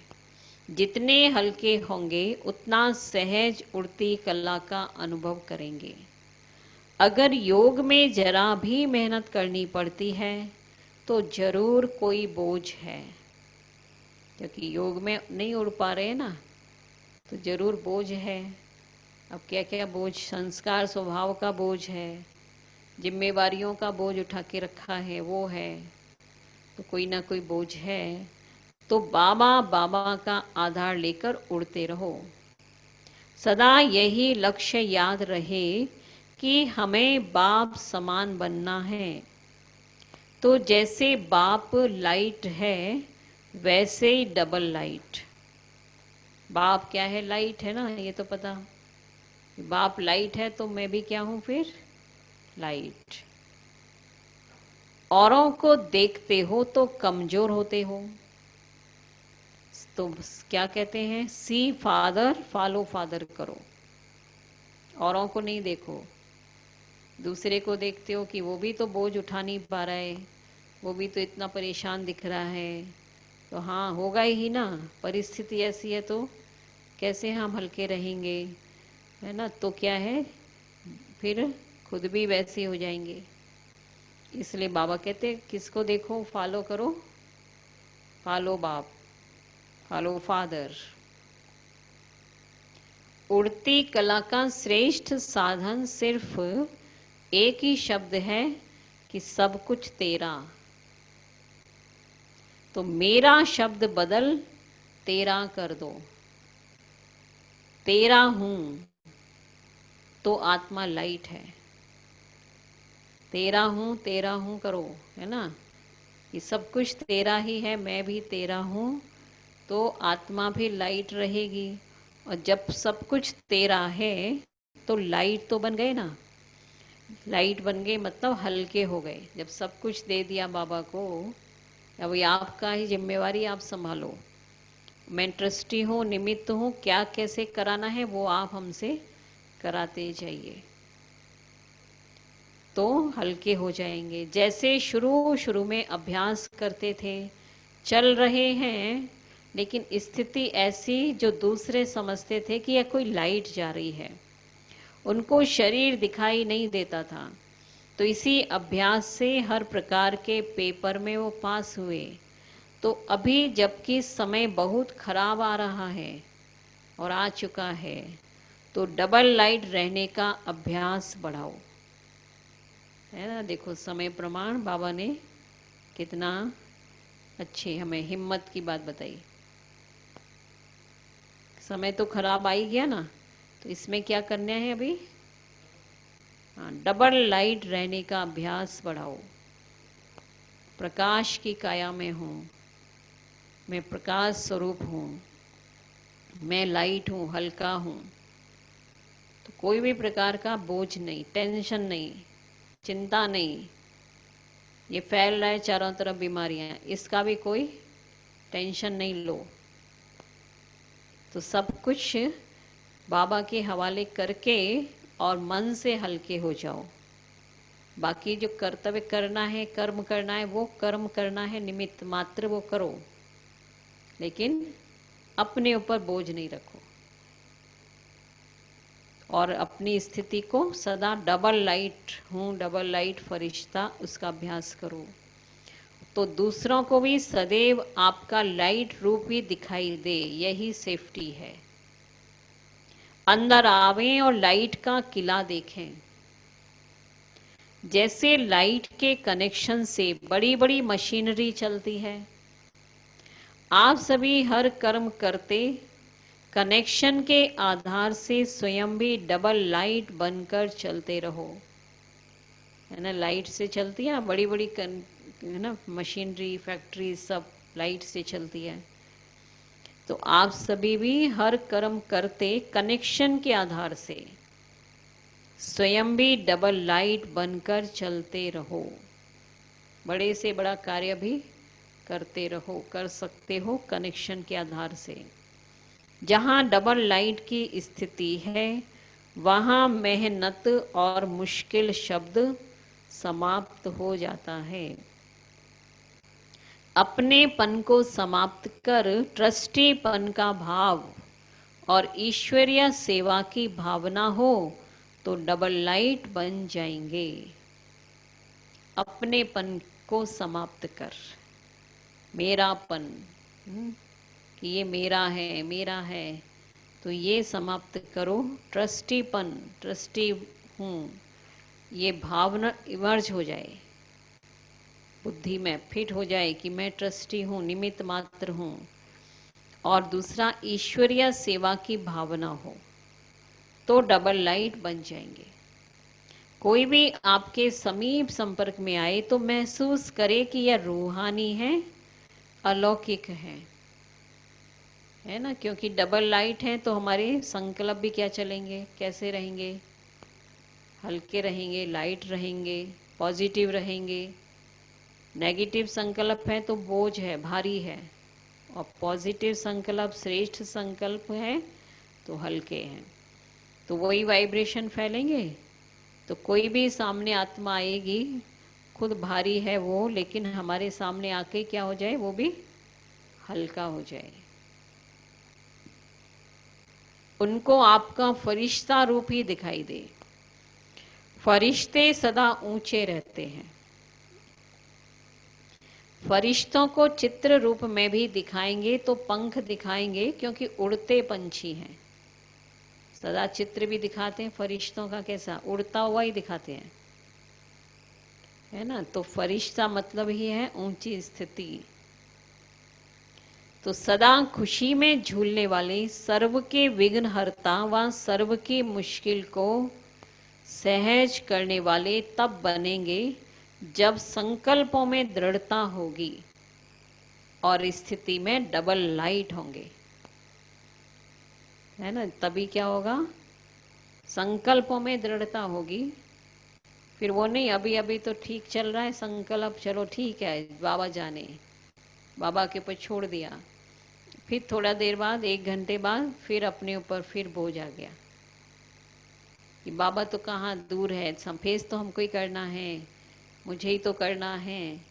जितने हल्के होंगे उतना सहज उड़ती कला का अनुभव करेंगे। अगर योग में जरा भी मेहनत करनी पड़ती है तो जरूर कोई बोझ है, क्योंकि योग में नहीं उड़ पा रहे ना, तो जरूर बोझ है। अब क्या क्या बोझ, संस्कार स्वभाव का बोझ है, जिम्मेवारियों का बोझ उठा के रखा है, वो है। तो कोई ना कोई बोझ है, तो बाबा बाबा का आधार लेकर उड़ते रहो। सदा यही लक्ष्य याद रहे कि हमें बाप समान बनना है। तो जैसे बाप लाइट है, वैसे ही डबल लाइट। बाप क्या है? लाइट है ना, ये तो पता। बाप लाइट है तो मैं भी क्या हूं फिर? लाइट। औरों को देखते हो तो कमजोर होते हो। तो क्या कहते हैं? सी फादर, फॉलो फादर करो। औरों को नहीं देखो। दूसरे को देखते हो कि वो भी तो बोझ उठा नहीं पा रहा है, वो भी तो इतना परेशान दिख रहा है, तो हाँ होगा ही ना, परिस्थिति ऐसी है तो कैसे हम हल्के रहेंगे, है ना? तो क्या है, फिर खुद भी वैसे हो जाएंगे। इसलिए बाबा कहते हैं किसको देखो? फॉलो करो, फॉलो बाप, फॉलो फादर। उड़ती कला का श्रेष्ठ साधन सिर्फ एक ही शब्द है कि सब कुछ तेरा। तो मेरा शब्द बदल तेरा कर दो। तेरा हूं तो आत्मा लाइट है। तेरा हूं करो, है ना? कि सब कुछ तेरा ही है, मैं भी तेरा हूं, तो आत्मा भी लाइट रहेगी। और जब सब कुछ तेरा है तो लाइट तो बन गए ना। लाइट बन गए मतलब हल्के हो गए। जब सब कुछ दे दिया बाबा को, अब ये आपका ही जिम्मेवारी, आप संभालो। मैं ट्रस्टी हूँ, निमित्त हूँ, क्या कैसे कराना है वो आप हमसे कराते जाइए, तो हल्के हो जाएंगे। जैसे शुरू शुरू में अभ्यास करते थे, चल रहे हैं, लेकिन स्थिति ऐसी जो दूसरे समझते थे कि यह कोई लाइट जा रही है, उनको शरीर दिखाई नहीं देता था। तो इसी अभ्यास से हर प्रकार के पेपर में वो पास हुए। तो अभी जबकि समय बहुत खराब आ रहा है और आ चुका है, तो डबल लाइट रहने का अभ्यास बढ़ाओ, है ना? देखो समय प्रमाण बाबा ने कितना अच्छे हमें हिम्मत की बात बताई। समय तो खराब आ ही गया ना, तो इसमें क्या करना है अभी? हाँ, डबल लाइट रहने का अभ्यास बढ़ाओ। प्रकाश की काया में हूँ, मैं प्रकाश स्वरूप हूँ, मैं लाइट हूँ, हल्का हूँ। तो कोई भी प्रकार का बोझ नहीं, टेंशन नहीं, चिंता नहीं। ये फैल रहा है चारों तरफ बीमारियां, इसका भी कोई टेंशन नहीं लो। तो सब कुछ बाबा के हवाले करके और मन से हल्के हो जाओ। बाकी जो कर्तव्य करना है, कर्म करना है, वो कर्म करना है, निमित्त मात्र वो करो, लेकिन अपने ऊपर बोझ नहीं रखो। और अपनी स्थिति को सदा डबल लाइट हूँ, डबल लाइट फरिश्ता, उसका अभ्यास करो। तो दूसरों को भी सदैव आपका लाइट रूप ही दिखाई दे, यही सेफ्टी है। अंदर आवें और लाइट का किला देखें। जैसे लाइट के कनेक्शन से बड़ी बड़ी मशीनरी चलती है, आप सभी हर कर्म करते कनेक्शन के आधार से स्वयं भी डबल लाइट बनकर चलते रहो, है ना? लाइट से चलती है बड़ी बड़ी है ना, मशीनरी, फैक्ट्री सब लाइट से चलती है। तो आप सभी भी हर कर्म करते कनेक्शन के आधार से स्वयं भी डबल लाइट बनकर चलते रहो। बड़े से बड़ा कार्य भी करते रहो, कर सकते हो कनेक्शन के आधार से। जहां डबल लाइट की स्थिति है, वहां मेहनत और मुश्किल शब्द समाप्त हो जाता है। अपनेपन को समाप्त कर ट्रस्टीपन का भाव और ईश्वरीय सेवा की भावना हो तो डबल लाइट बन जाएंगे। अपनेपन को समाप्त कर, मेरापन, कि ये मेरा है, तो ये समाप्त करो। ट्रस्टीपन, ट्रस्टी हूँ, ये भावना इमर्ज हो जाए, बुद्धि में फिट हो जाए कि मैं ट्रस्टी हूँ, निमित्त मात्र हूँ, और दूसरा ईश्वरीय सेवा की भावना हो, तो डबल लाइट बन जाएंगे। कोई भी आपके समीप संपर्क में आए तो महसूस करे कि यह रूहानी है, अलौकिक है ना। क्योंकि डबल लाइट है तो हमारे संकल्प भी क्या चलेंगे, कैसे रहेंगे, हल्के रहेंगे, लाइट रहेंगे, पॉजिटिव रहेंगे। नेगेटिव संकल्प है तो बोझ है, भारी है, और पॉजिटिव संकल्प, श्रेष्ठ संकल्प है तो हल्के हैं। तो वही वाइब्रेशन फैलेंगे। तो कोई भी सामने आत्मा आएगी, खुद भारी है वो, लेकिन हमारे सामने आके क्या हो जाए, वो भी हल्का हो जाए। उनको आपका फरिश्ता रूप ही दिखाई दे। फरिश्ते सदा ऊंचे रहते हैं। फरिश्तों को चित्र रूप में भी दिखाएंगे तो पंख दिखाएंगे, क्योंकि उड़ते पंछी हैं। सदा चित्र भी दिखाते हैं फरिश्तों का, कैसा उड़ता हुआ ही दिखाते हैं, है ना। तो फरिश्ता मतलब ही है ऊंची स्थिति। तो सदा खुशी में झूलने वाले, सर्व के विघ्न हरता व सर्व की मुश्किल को सहज करने वाले तब बनेंगे जब संकल्पों में दृढ़ता होगी और स्थिति में डबल लाइट होंगे, है ना। तभी क्या होगा, संकल्पों में दृढ़ता होगी। फिर वो नहीं अभी अभी तो ठीक चल रहा है संकल्प, चलो ठीक है बाबा जाने, बाबा के ऊपर छोड़ दिया। फिर थोड़ा देर बाद, 1 घंटे बाद, फिर अपने ऊपर फिर बोझ आ गया कि बाबा तो कहाँ, दूर है, फेस तो हमको ही करना है, मुझे ही तो करना है।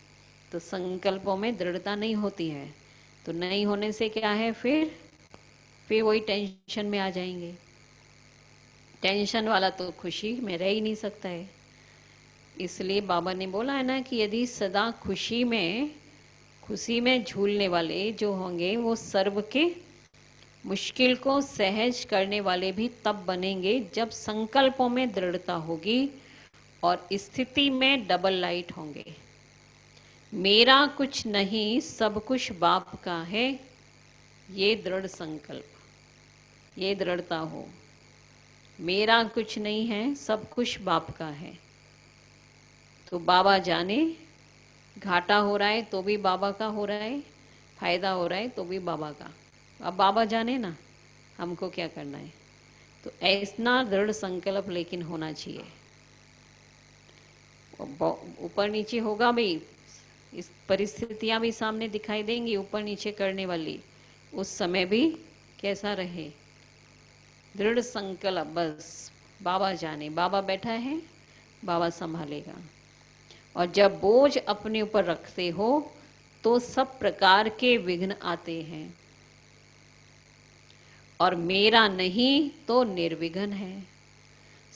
तो संकल्पों में दृढ़ता नहीं होती है। तो नहीं होने से क्या है, फिर वही टेंशन में आ जाएंगे। टेंशन वाला तो खुशी में रह ही नहीं सकता है। इसलिए बाबा ने बोला है ना कि यदि सदा खुशी में झूलने वाले जो होंगे, वो सर्व के मुश्किल को सहज करने वाले भी तब बनेंगे जब संकल्पों में दृढ़ता होगी और स्थिति में डबल लाइट होंगे। मेरा कुछ नहीं, सब कुछ बाप का है, ये दृढ़ संकल्प, ये दृढ़ता हो। मेरा कुछ नहीं है, सब कुछ बाप का है। तो बाबा जाने, घाटा हो रहा है तो भी बाबा का हो रहा है, फायदा हो रहा है तो भी बाबा का। अब बाबा जाने ना हमको क्या करना है। तो ऐसा दृढ़ संकल्प लेकिन होना चाहिए। ऊपर नीचे होगा भी, इस परिस्थितियां भी सामने दिखाई देंगी ऊपर नीचे करने वाली, उस समय भी कैसा रहे, दृढ़ संकल्प। बस बाबा जाने, बाबा बैठा है, बाबा संभालेगा। और जब बोझ अपने ऊपर रखते हो तो सब प्रकार के विघ्न आते हैं, और मेरा नहीं तो निर्विघ्न है।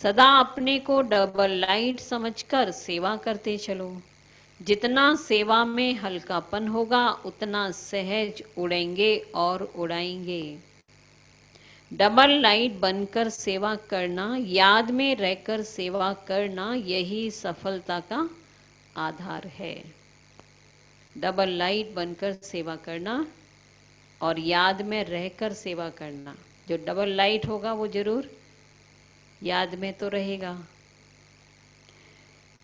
सदा अपने को डबल लाइट समझकर सेवा करते चलो। जितना सेवा में हल्कापन होगा उतना सहज उड़ेंगे और उड़ाएंगे। डबल लाइट बनकर सेवा करना, याद में रहकर सेवा करना, यही सफलता का आधार है। डबल लाइट बनकर सेवा करना और याद में रहकर सेवा करना। जो डबल लाइट होगा वो जरूर याद में तो रहेगा।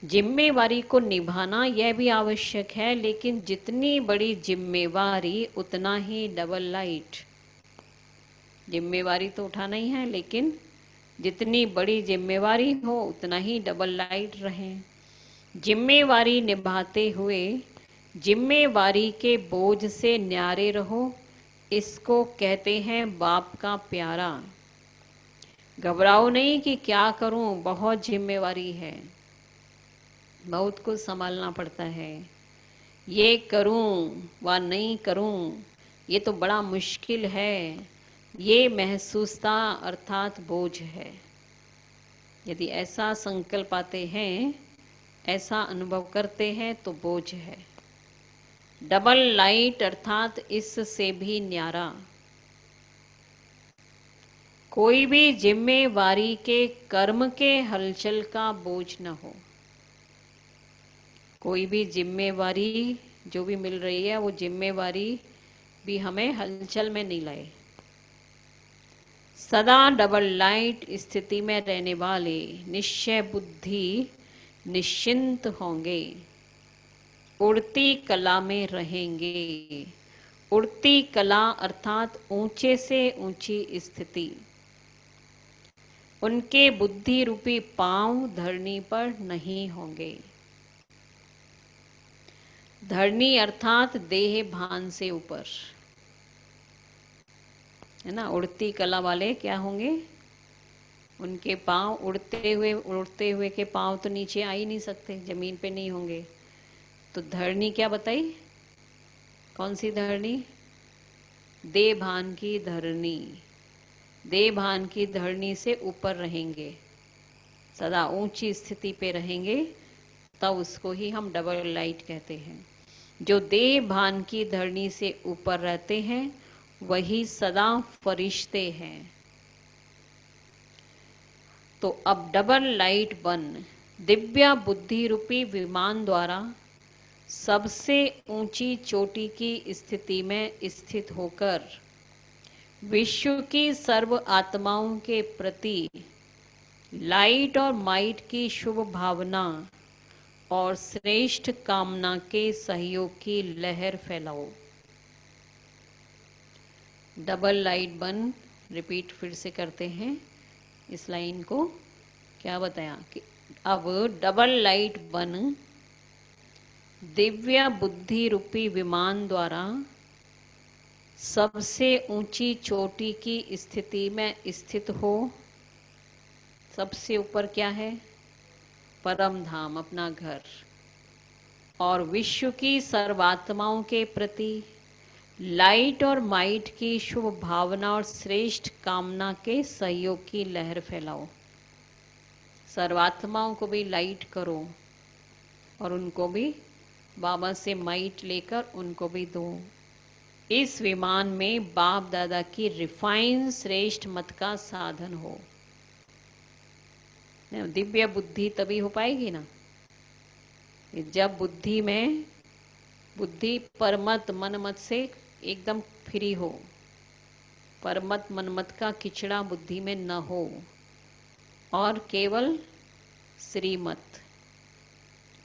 जिम्मेवारी को निभाना यह भी आवश्यक है, लेकिन जितनी बड़ी जिम्मेवारी उतना ही डबल लाइट। जिम्मेवारी तो उठाना ही है, लेकिन जितनी बड़ी जिम्मेवारी हो उतना ही डबल लाइट रहे। जिम्मेवारी निभाते हुए जिम्मेवारी के बोझ से न्यारे रहो, इसको कहते हैं बाप का प्यारा। घबराओ नहीं कि क्या करूं, बहुत जिम्मेवारी है, बहुत कुछ संभालना पड़ता है, ये करूं व नहीं करूं, ये तो बड़ा मुश्किल है, ये महसूसता अर्थात बोझ है। यदि ऐसा संकल्प आते हैं, ऐसा अनुभव करते हैं तो बोझ है। डबल लाइट अर्थात इससे भी न्यारा। कोई भी जिम्मेवारी के कर्म के हलचल का बोझ न हो। कोई भी जिम्मेवारी जो भी मिल रही है वो जिम्मेवारी भी हमें हलचल में नहीं लाए। सदा डबल लाइट स्थिति में रहने वाले निश्चय बुद्धि निश्चिंत होंगे, उड़ती कला में रहेंगे। उड़ती कला अर्थात ऊंचे से ऊंची स्थिति। उनके बुद्धि रूपी पांव धरनी पर नहीं होंगे। धरनी अर्थात देह भान से ऊपर, है ना। उड़ती कला वाले क्या होंगे? उनके पांव उड़ते हुए के पांव तो नीचे आ ही नहीं सकते, जमीन पे नहीं होंगे। तो धरनी क्या बताई? कौन सी धरनी? देह भान की धरनी। देह भान की धरनी से ऊपर रहेंगे, सदा ऊंची स्थिति पे रहेंगे, तब उसको ही हम डबल लाइट कहते हैं। जो देह भान की धरनी से ऊपर रहते हैं वही सदा फरिश्ते हैं। तो अब डबल लाइट बन दिव्या बुद्धि रूपी विमान द्वारा सबसे ऊंची चोटी की स्थिति में स्थित होकर विश्व की सर्व आत्माओं के प्रति लाइट और माइट की शुभ भावना और श्रेष्ठ कामना के सहयोग की लहर फैलाओ। डबल लाइट बन, रिपीट फिर से करते हैं इस लाइन को। क्या बताया कि अब डबल लाइट बन दिव्य बुद्धि रूपी विमान द्वारा सबसे ऊंची चोटी की स्थिति में स्थित हो। सबसे ऊपर क्या है? परम धाम, अपना घर। और विश्व की सर्वात्माओं के प्रति लाइट और माइट की शुभ भावना और श्रेष्ठ कामना के सहयोग की लहर फैलाओ। सर्वात्माओं को भी लाइट करो और उनको भी बाबा से माइट लेकर उनको भी दो। इस विमान में बाप दादा की रिफाइन श्रेष्ठ मत का साधन हो। दिव्य बुद्धि तभी हो पाएगी ना जब बुद्धि परमत मनमत से एकदम फ्री हो। परमत मनमत का किचड़ा बुद्धि में न हो और केवल श्रीमत।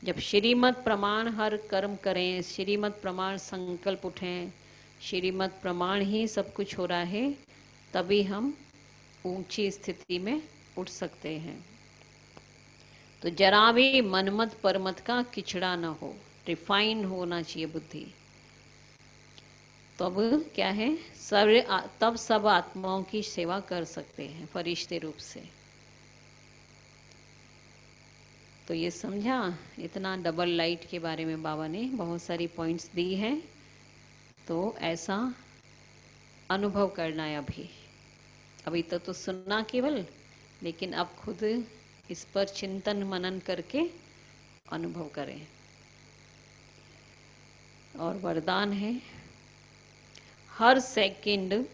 जब श्रीमत प्रमाण हर कर्म करें, श्रीमत प्रमाण संकल्प उठें, श्रीमत प्रमाण ही सब कुछ हो रहा है, तभी हम ऊंची स्थिति में उठ सकते हैं। तो जरा भी मनमत परमत का किचड़ा ना हो, रिफाइन होना चाहिए बुद्धि। तब क्या है? तब सब आत्माओं की सेवा कर सकते हैं फरिश्ते रूप से। तो ये समझा, इतना डबल लाइट के बारे में बाबा ने बहुत सारी पॉइंट्स दी हैं। तो ऐसा अनुभव करना है। अभी तो सुनना केवल, लेकिन अब खुद इस पर चिंतन मनन करके अनुभव करें। और वरदान है, हर सेकंड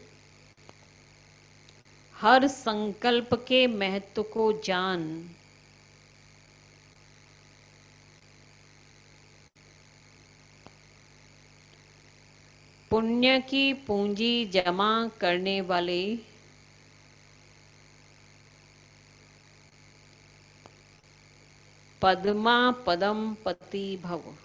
हर संकल्प के महत्व को जान, पुण्य की पूंजी जमा करने वाले पद्मा पदम पति भव।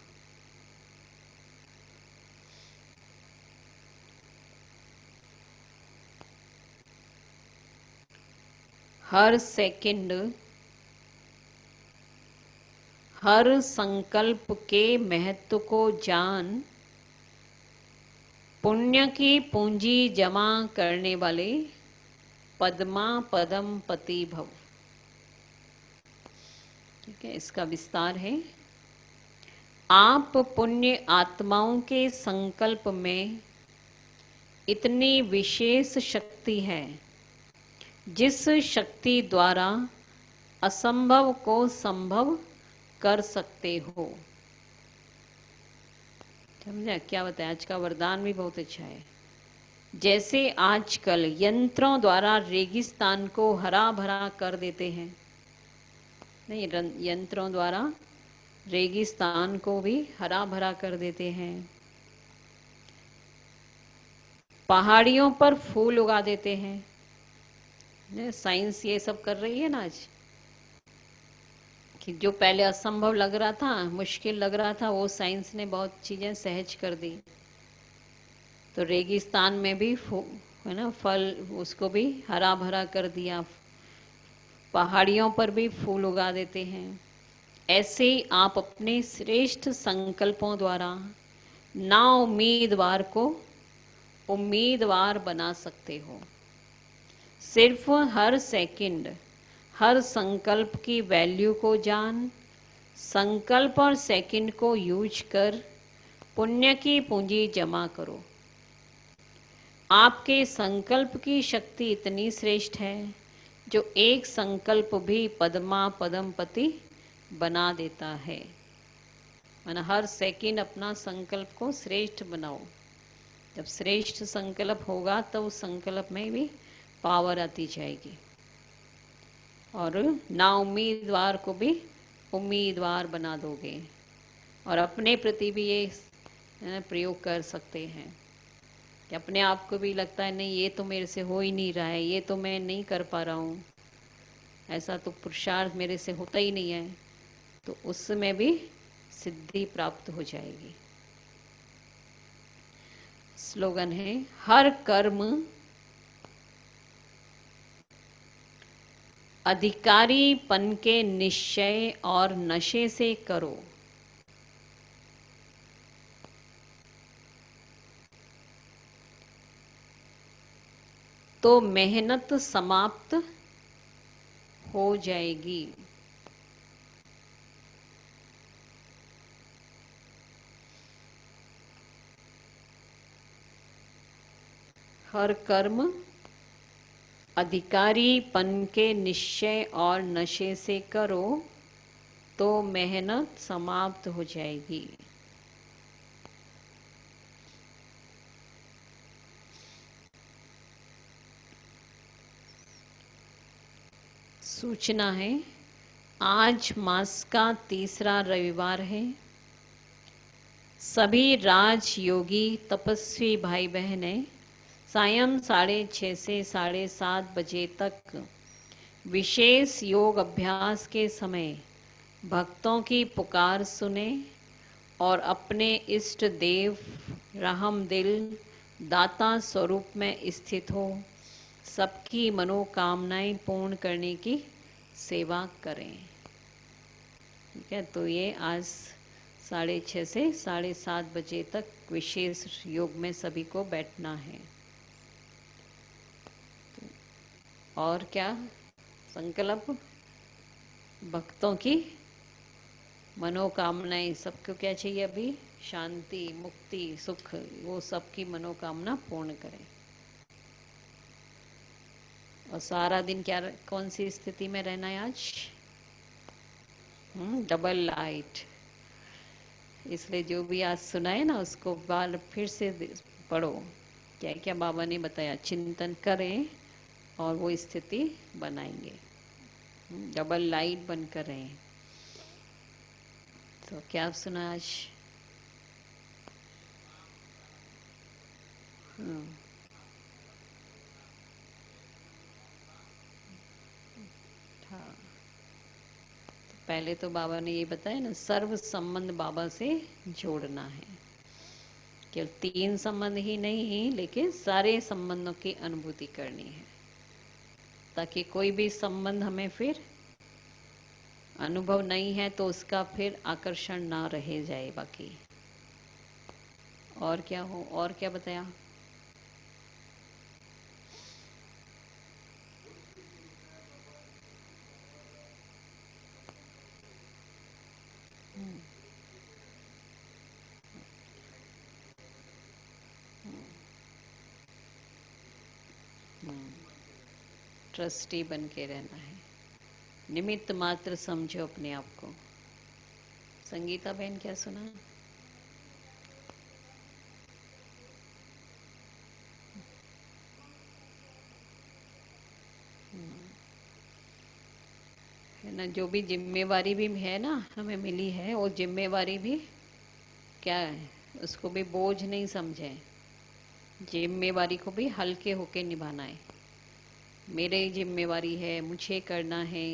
हर सेकंड हर संकल्प के महत्व को जान, पुण्य की पूंजी जमा करने वाले पद्मा पदम पति भव। ठीक है, इसका विस्तार है। आप पुण्य आत्माओं के संकल्प में इतनी विशेष शक्ति है जिस शक्ति द्वारा असंभव को संभव कर सकते हो। समझा क्या बताया? आज का वरदान भी बहुत अच्छा है। जैसे आजकल यंत्रों द्वारा रेगिस्तान को हरा भरा कर देते हैं, नहीं, यंत्रों द्वारा रेगिस्तान को भी हरा भरा कर देते हैं, पहाड़ियों पर फूल उगा देते हैं। साइंस ये सब कर रही है ना आज, कि जो पहले असंभव लग रहा था, मुश्किल लग रहा था, वो साइंस ने बहुत चीजें सहज कर दी। तो रेगिस्तान में भी है ना फल, उसको भी हरा भरा कर दिया, पहाड़ियों पर भी फूल उगा देते हैं। ऐसे ही आप अपने श्रेष्ठ संकल्पों द्वारा ना उम्मीदवार को उम्मीदवार बना सकते हो। सिर्फ हर सेकंड, हर संकल्प की वैल्यू को जान, संकल्प और सेकंड को यूज कर पुण्य की पूंजी जमा करो। आपके संकल्प की शक्ति इतनी श्रेष्ठ है जो एक संकल्प भी पद्मा पद्मपति बना देता है। माना हर सेकंड अपना संकल्प को श्रेष्ठ बनाओ। जब श्रेष्ठ संकल्प होगा तो उस संकल्प में भी पावर आती जाएगी, और ना उम्मीदवार को भी उम्मीदवार बना दोगे। और अपने प्रति भी ये प्रयोग कर सकते हैं कि अपने आप को भी लगता है नहीं, ये तो मेरे से हो ही नहीं रहा है, ये तो मैं नहीं कर पा रहा हूँ, ऐसा तो पुरुषार्थ मेरे से होता ही नहीं है, तो उसमें भी सिद्धि प्राप्त हो जाएगी। स्लोगन है, हर कर्म अधिकारीपन के निश्चय और नशे से करो, तो मेहनत समाप्त हो जाएगी। हर कर्म अधिकारीपन के निश्चय और नशे से करो, तो मेहनत समाप्त हो जाएगी। सूचना है, आज मास का तीसरा रविवार है। सभी राजयोगी तपस्वी भाई बहनें सायं 6:30 से 7:30 बजे तक विशेष योग अभ्यास के समय भक्तों की पुकार सुने और अपने इष्ट देव रहमदिल दाता स्वरूप में स्थित हो सबकी मनोकामनाएं पूर्ण करने की सेवा करें। ठीक है, तो ये आज 6:30 से 7:30 बजे तक विशेष योग में सभी को बैठना है। और क्या संकल्प, भक्तों की मनोकामनाएं, सबको क्या चाहिए अभी, शांति, मुक्ति, सुख, वो सबकी मनोकामना पूर्ण करें। और सारा दिन क्या, कौन सी स्थिति में रहना है आज, डबल लाइट। इसलिए जो भी आज सुना है ना उसको बार फिर से पढ़ो, क्या क्या बाबा ने बताया, चिंतन करें और वो स्थिति बनाएंगे। डबल लाइट बनकर रहें। तो क्या सुना आज? हाँ, तो पहले तो बाबा ने ये बताया ना, सर्व संबंध बाबा से जोड़ना है। केवल 3 संबंध ही नहीं, लेकिन सारे संबंधों की अनुभूति करनी है, ताकि कोई भी संबंध हमें फिर अनुभव नहीं है तो उसका फिर आकर्षण ना रह जाए बाकी। और क्या हो, और क्या बताया? ट्रस्टी बन के रहना है, निमित्त मात्र समझो अपने आप को। संगीता बहन क्या सुना? है ना, जो भी जिम्मेवारी भी है ना हमें मिली है, वो जिम्मेवारी भी क्या है, उसको भी बोझ नहीं समझे, जिम्मेवारी को भी हल्के होके निभाना है। मेरे जिम्मेवारी है, मुझे करना है,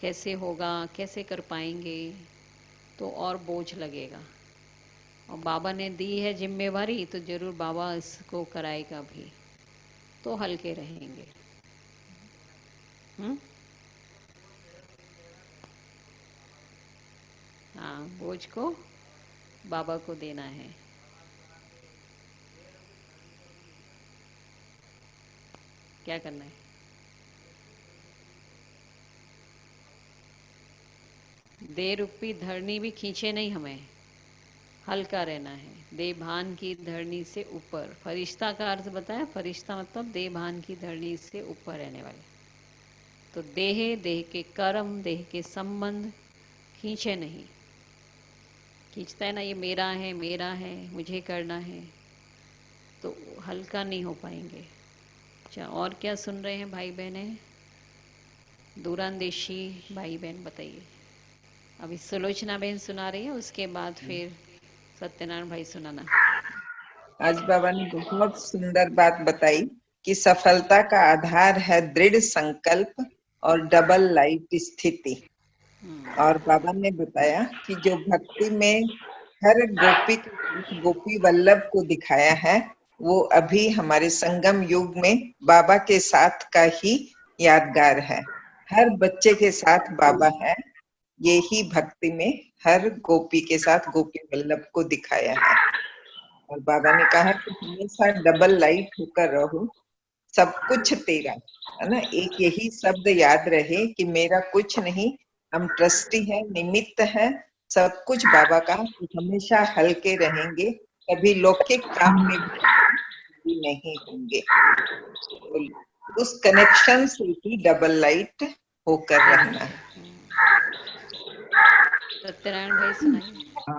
कैसे होगा, कैसे कर पाएंगे, तो और बोझ लगेगा। और बाबा ने दी है जिम्मेवारी तो जरूर बाबा इसको कराएगा भी, तो हल्के रहेंगे। हम्म। हाँ, बोझ को बाबा को देना है। क्या करना है? दे रूपी धरनी भी खींचे नहीं हमें, हल्का रहना है। देह भान की धरनी से ऊपर, फरिश्ता का अर्थ बताया, फरिश्ता मतलब देह भान की धरनी से ऊपर रहने वाले। तो देह, देह के कर्म, देह के संबंध खींचे नहीं। खींचता है ना, ये मेरा है, मुझे करना है, तो हल्का नहीं हो पाएंगे। अच्छा, और क्या सुन रहे हैं भाई बहने? दूरांदेशी भाई बहन बताइए। अभी सुलोचना बहन सुना रही है, उसके बाद फिर सत्यनारायण भाई सुनाना। आज बाबा ने बहुत सुंदर बात बताई कि सफलता का आधार है दृढ़ संकल्प और डबल लाइट स्थिति। और बाबा ने बताया कि जो भक्ति में हर गोपी गोपी वल्लभ को दिखाया है, वो अभी हमारे संगम युग में बाबा के साथ का ही यादगार है। हर बच्चे के साथ बाबा है, ये ही भक्ति में हर गोपी के साथ गोपी वल्लभ को दिखाया है। और बाबा ने कहा कि हमेशा डबल लाइट होकर रहो, सब कुछ तेरा, है ना। एक यही शब्द याद रहे कि मेरा कुछ नहीं, हम ट्रस्टी हैं, निमित्त हैं, सब कुछ बाबा का, तो हमेशा हल्के रहेंगे, कभी लौकिक काम में भी नहीं होंगे। तो उस कनेक्शन से ही डबल लाइट होकर रहना है। सत्यनारायण भाई सुनाइए।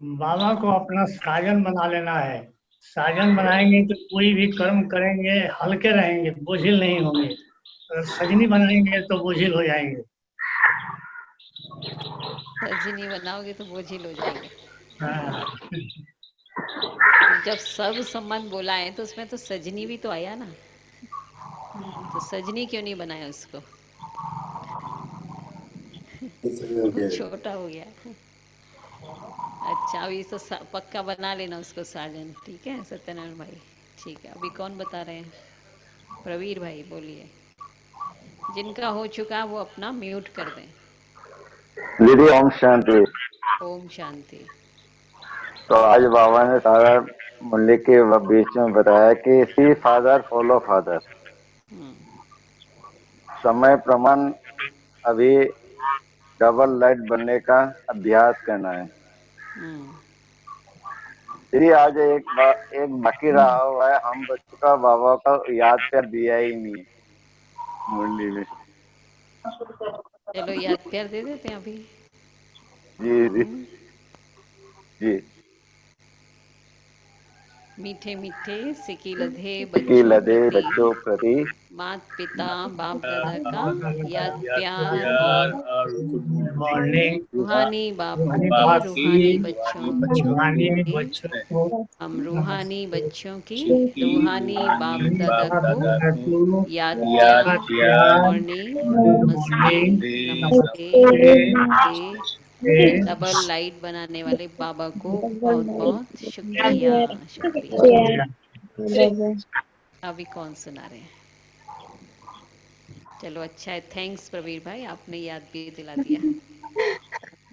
बाबा को अपना साजन बना लेना है। साजन बनाएंगे तो कोई भी कर्म करेंगे हल्के रहेंगे, बोझिल नहीं होंगे। अगर सजनी बनाएंगे तो बोझिल हो जाएंगे। सजनी बनाओगे तो बोझिल हो जाएंगे। हाँ। जब सब संबंध बोला है तो उसमें तो सजनी भी तो आया ना, तो सजनी क्यों नहीं बनाया उसको? वो छोटा हो गया। अच्छा, अभी तो पक्का बना लेना उसको साजन, ठीक है सत्यनारायण भाई? ठीक है, अभी कौन बता रहे हैं? प्रवीर भाई बोलिए। जिनका हो चुका वो अपना म्यूट कर दें। दीदी ओम शांति। ओम शांति। तो आज बाबा ने सारा मुरली के बीच में बताया कि सी फादर फॉलो फादर। समय प्रमाण अभी डबल लाइट बनने का अभ्यास करना है। दीदी आज एक बाकी रहा हुआ है, हम बच्चों का बाबा का याद प्यार दिया ही नहीं मुरली में। चलो याद प्यार दे देते हैं अभी। जी जी जी। मीठे मीठे सिकी लधे की लदे बच्चों बच्चों प्रति प्रति माता पिता बाप दादा का याद याद प्यार प्यार और और गुड मॉर्निंग। रूहानी बापों रूहानी की, बाप रूहानी की, बच्चों रूहानी की, बच्चों को, हम रूहानी बच्चों की रूहानी बाप रूहानी दादा बाप को दादा को याद याद प्यार, गुड प्यार, मॉर्निंग, गुड नमस्ते, मॉर्निंग, नमस्ते नमस्ते। के डबल लाइट बनाने वाले बाबा को बहुत बहुत शुक्रिया। शुक्रिया। अभी कौन सुना रहे हैं? चलो अच्छा है, थैंक्स प्रवीर भाई, आपने याद भी दिला दिया।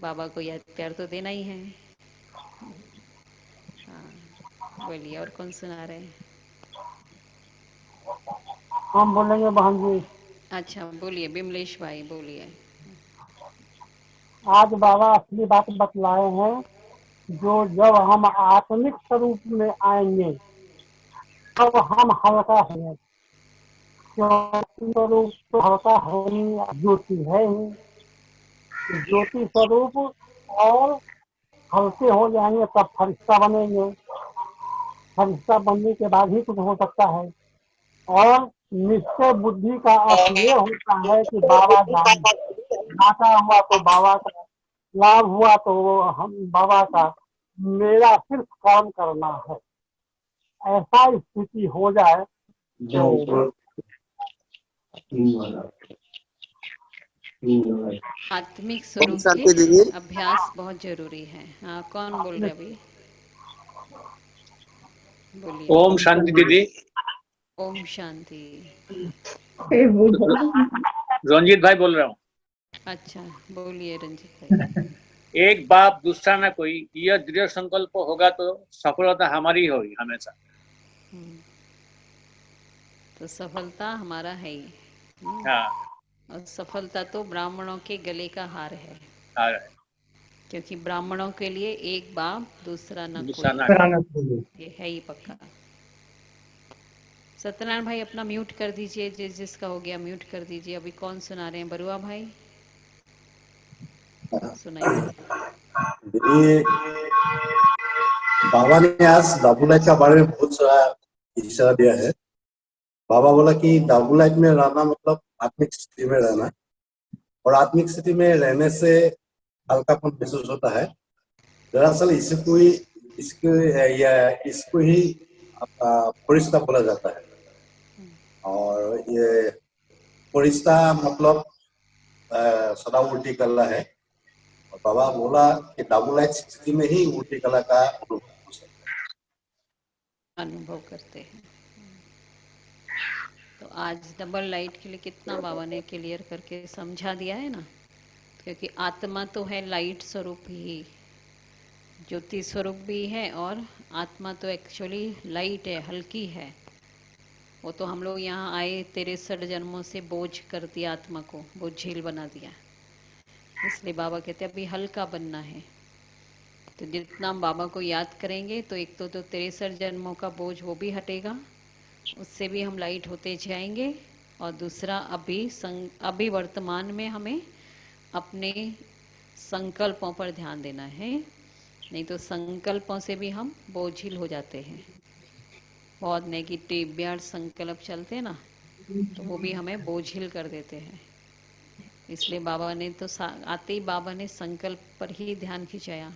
बाबा को याद प्यार तो देना ही है। हाँ बोलिए, और कौन सुना रहे हैं? हम बोलेंगे बहन जी। अच्छा बोलिए, बिमलेश भाई बोलिए। आज बाबा असली बात बतलाए हैं, जो जब हम आत्मिक स्वरूप में आएंगे तब हम हल्का है। क्योंकि स्वरूप तो हल्का है ही, ज्योति है ही। ज्योति स्वरूप और हल्के हो जाएंगे तब फरिश्ता बनेंगे। फरिश्ता बनने के बाद ही कुछ हो सकता है। और निश्चय बुद्धि का अर्थ ये होता है कि बाबा जाने, घाटा हुआ तो बाबा का, लाभ हुआ तो वो हम बाबा का, मेरा सिर्फ काम करना है, ऐसा स्थिति हो जाए तो आत्मिक ओम स्वरूप के शांति दीदी। अभ्यास बहुत जरूरी है। हाँ, कौन बोल रहे अभी? बोलिए। ओम शांति दीदी। ओम शांति। रंजीत भाई बोल रहा हूँ। अच्छा, बोलिए रंजीत भाई। एक बाप दूसरा न कोई, यह दृढ़ संकल्प होगा तो सफलता हमारी होगी हमेशा। तो सफलता हमारा है ही। हाँ, और सफलता तो ब्राह्मणों के गले का हार है, हाँ, क्योंकि ब्राह्मणों के लिए एक बाप दूसरा न दूसरा कोई, ना कराना चाहिए। ये है ही पक्का। सत्यनारायण भाई अपना म्यूट कर दीजिए, जिसका हो गया म्यूट कर दीजिए। अभी कौन सुना रहे हैं? बरुआ भाई सुनाइए। दीदी, बाबा ने आज डाबू लाइफ का बारे में बहुत सारा इशारा दिया है। बाबा बोला कि डाबू लाइफ में रहना मतलब आत्मिक स्थिति में रहना, और आत्मिक स्थिति में रहने से हल्कापन महसूस होता है। दरअसल इसको ही फरिश्ता बोला जाता है। और ये फरिश्ता मतलब सदा उल्टी कला है। और बाबा बोला कि डाबू लाइफ स्थिति में ही उल्टी कला का अनुभव करते हैं। तो आज डबल लाइट के लिए कितना बाबा ने क्लियर करके समझा दिया है ना, क्योंकि आत्मा तो है लाइट स्वरूप ही, ज्योति स्वरूप भी है, और आत्मा तो एक्चुअली लाइट है, हल्की है। वो तो हम लोग यहाँ आए 63 जन्मों से बोझ कर दिया, आत्मा को बोझिल बना दिया। इसलिए बाबा कहते हैं अभी हल्का बनना है। तो जितना हम बाबा को याद करेंगे तो एक तो 63 जन्मों का बोझ वो भी हटेगा, उससे भी हम लाइट होते जाएंगे। और दूसरा अभी वर्तमान में हमें अपने संकल्पों पर ध्यान देना है, नहीं तो संकल्पों से भी हम बोझिल हो जाते हैं। बहुत नेगेटिव व्यर्थ संकल्प चलते हैं ना, तो वो भी हमें बोझिल कर देते हैं। इसलिए बाबा ने तो आते ही बाबा ने संकल्प पर ही ध्यान खिंचाया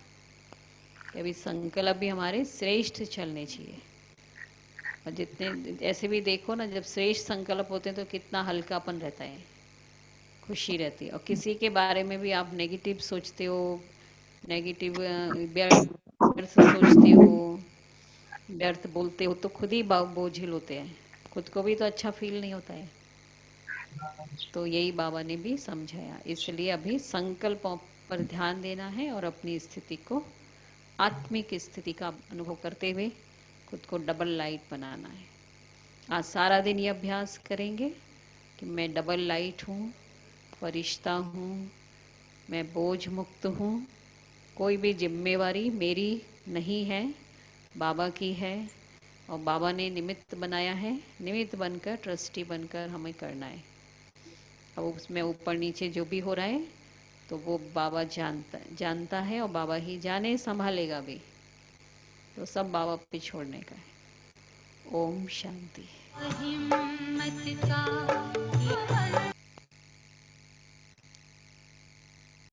कि अभी संकल्प भी हमारे श्रेष्ठ चलने चाहिए। और जितने ऐसे भी देखो ना, जब श्रेष्ठ संकल्प होते हैं तो कितना हल्कापन रहता है, खुशी रहती है। और किसी के बारे में भी आप नेगेटिव सोचते हो, नेगेटिव व्यर्थ सोचते हो, व्यर्थ बोलते हो, तो खुद ही बोझिल होते हैं, खुद को भी तो अच्छा फील नहीं होता है। तो यही बाबा ने भी समझाया। इसलिए अभी संकल्पों पर ध्यान देना है और अपनी स्थिति को, आत्मिक स्थिति का अनुभव करते हुए खुद को डबल लाइट बनाना है। आज सारा दिन ये अभ्यास करेंगे कि मैं डबल लाइट हूँ, फरिश्ता हूँ, मैं बोझ मुक्त हूँ, कोई भी जिम्मेवारी मेरी नहीं है, बाबा की है। और बाबा ने निमित्त बनाया है, निमित्त बनकर, ट्रस्टी बनकर हमें करना है। अब उसमें ऊपर नीचे जो भी हो रहा है तो वो बाबा जानता है, और बाबा ही जाने संभालेगा भी। तो सब बाबा पे छोड़ने का है। ओम शांति। हिम्मत का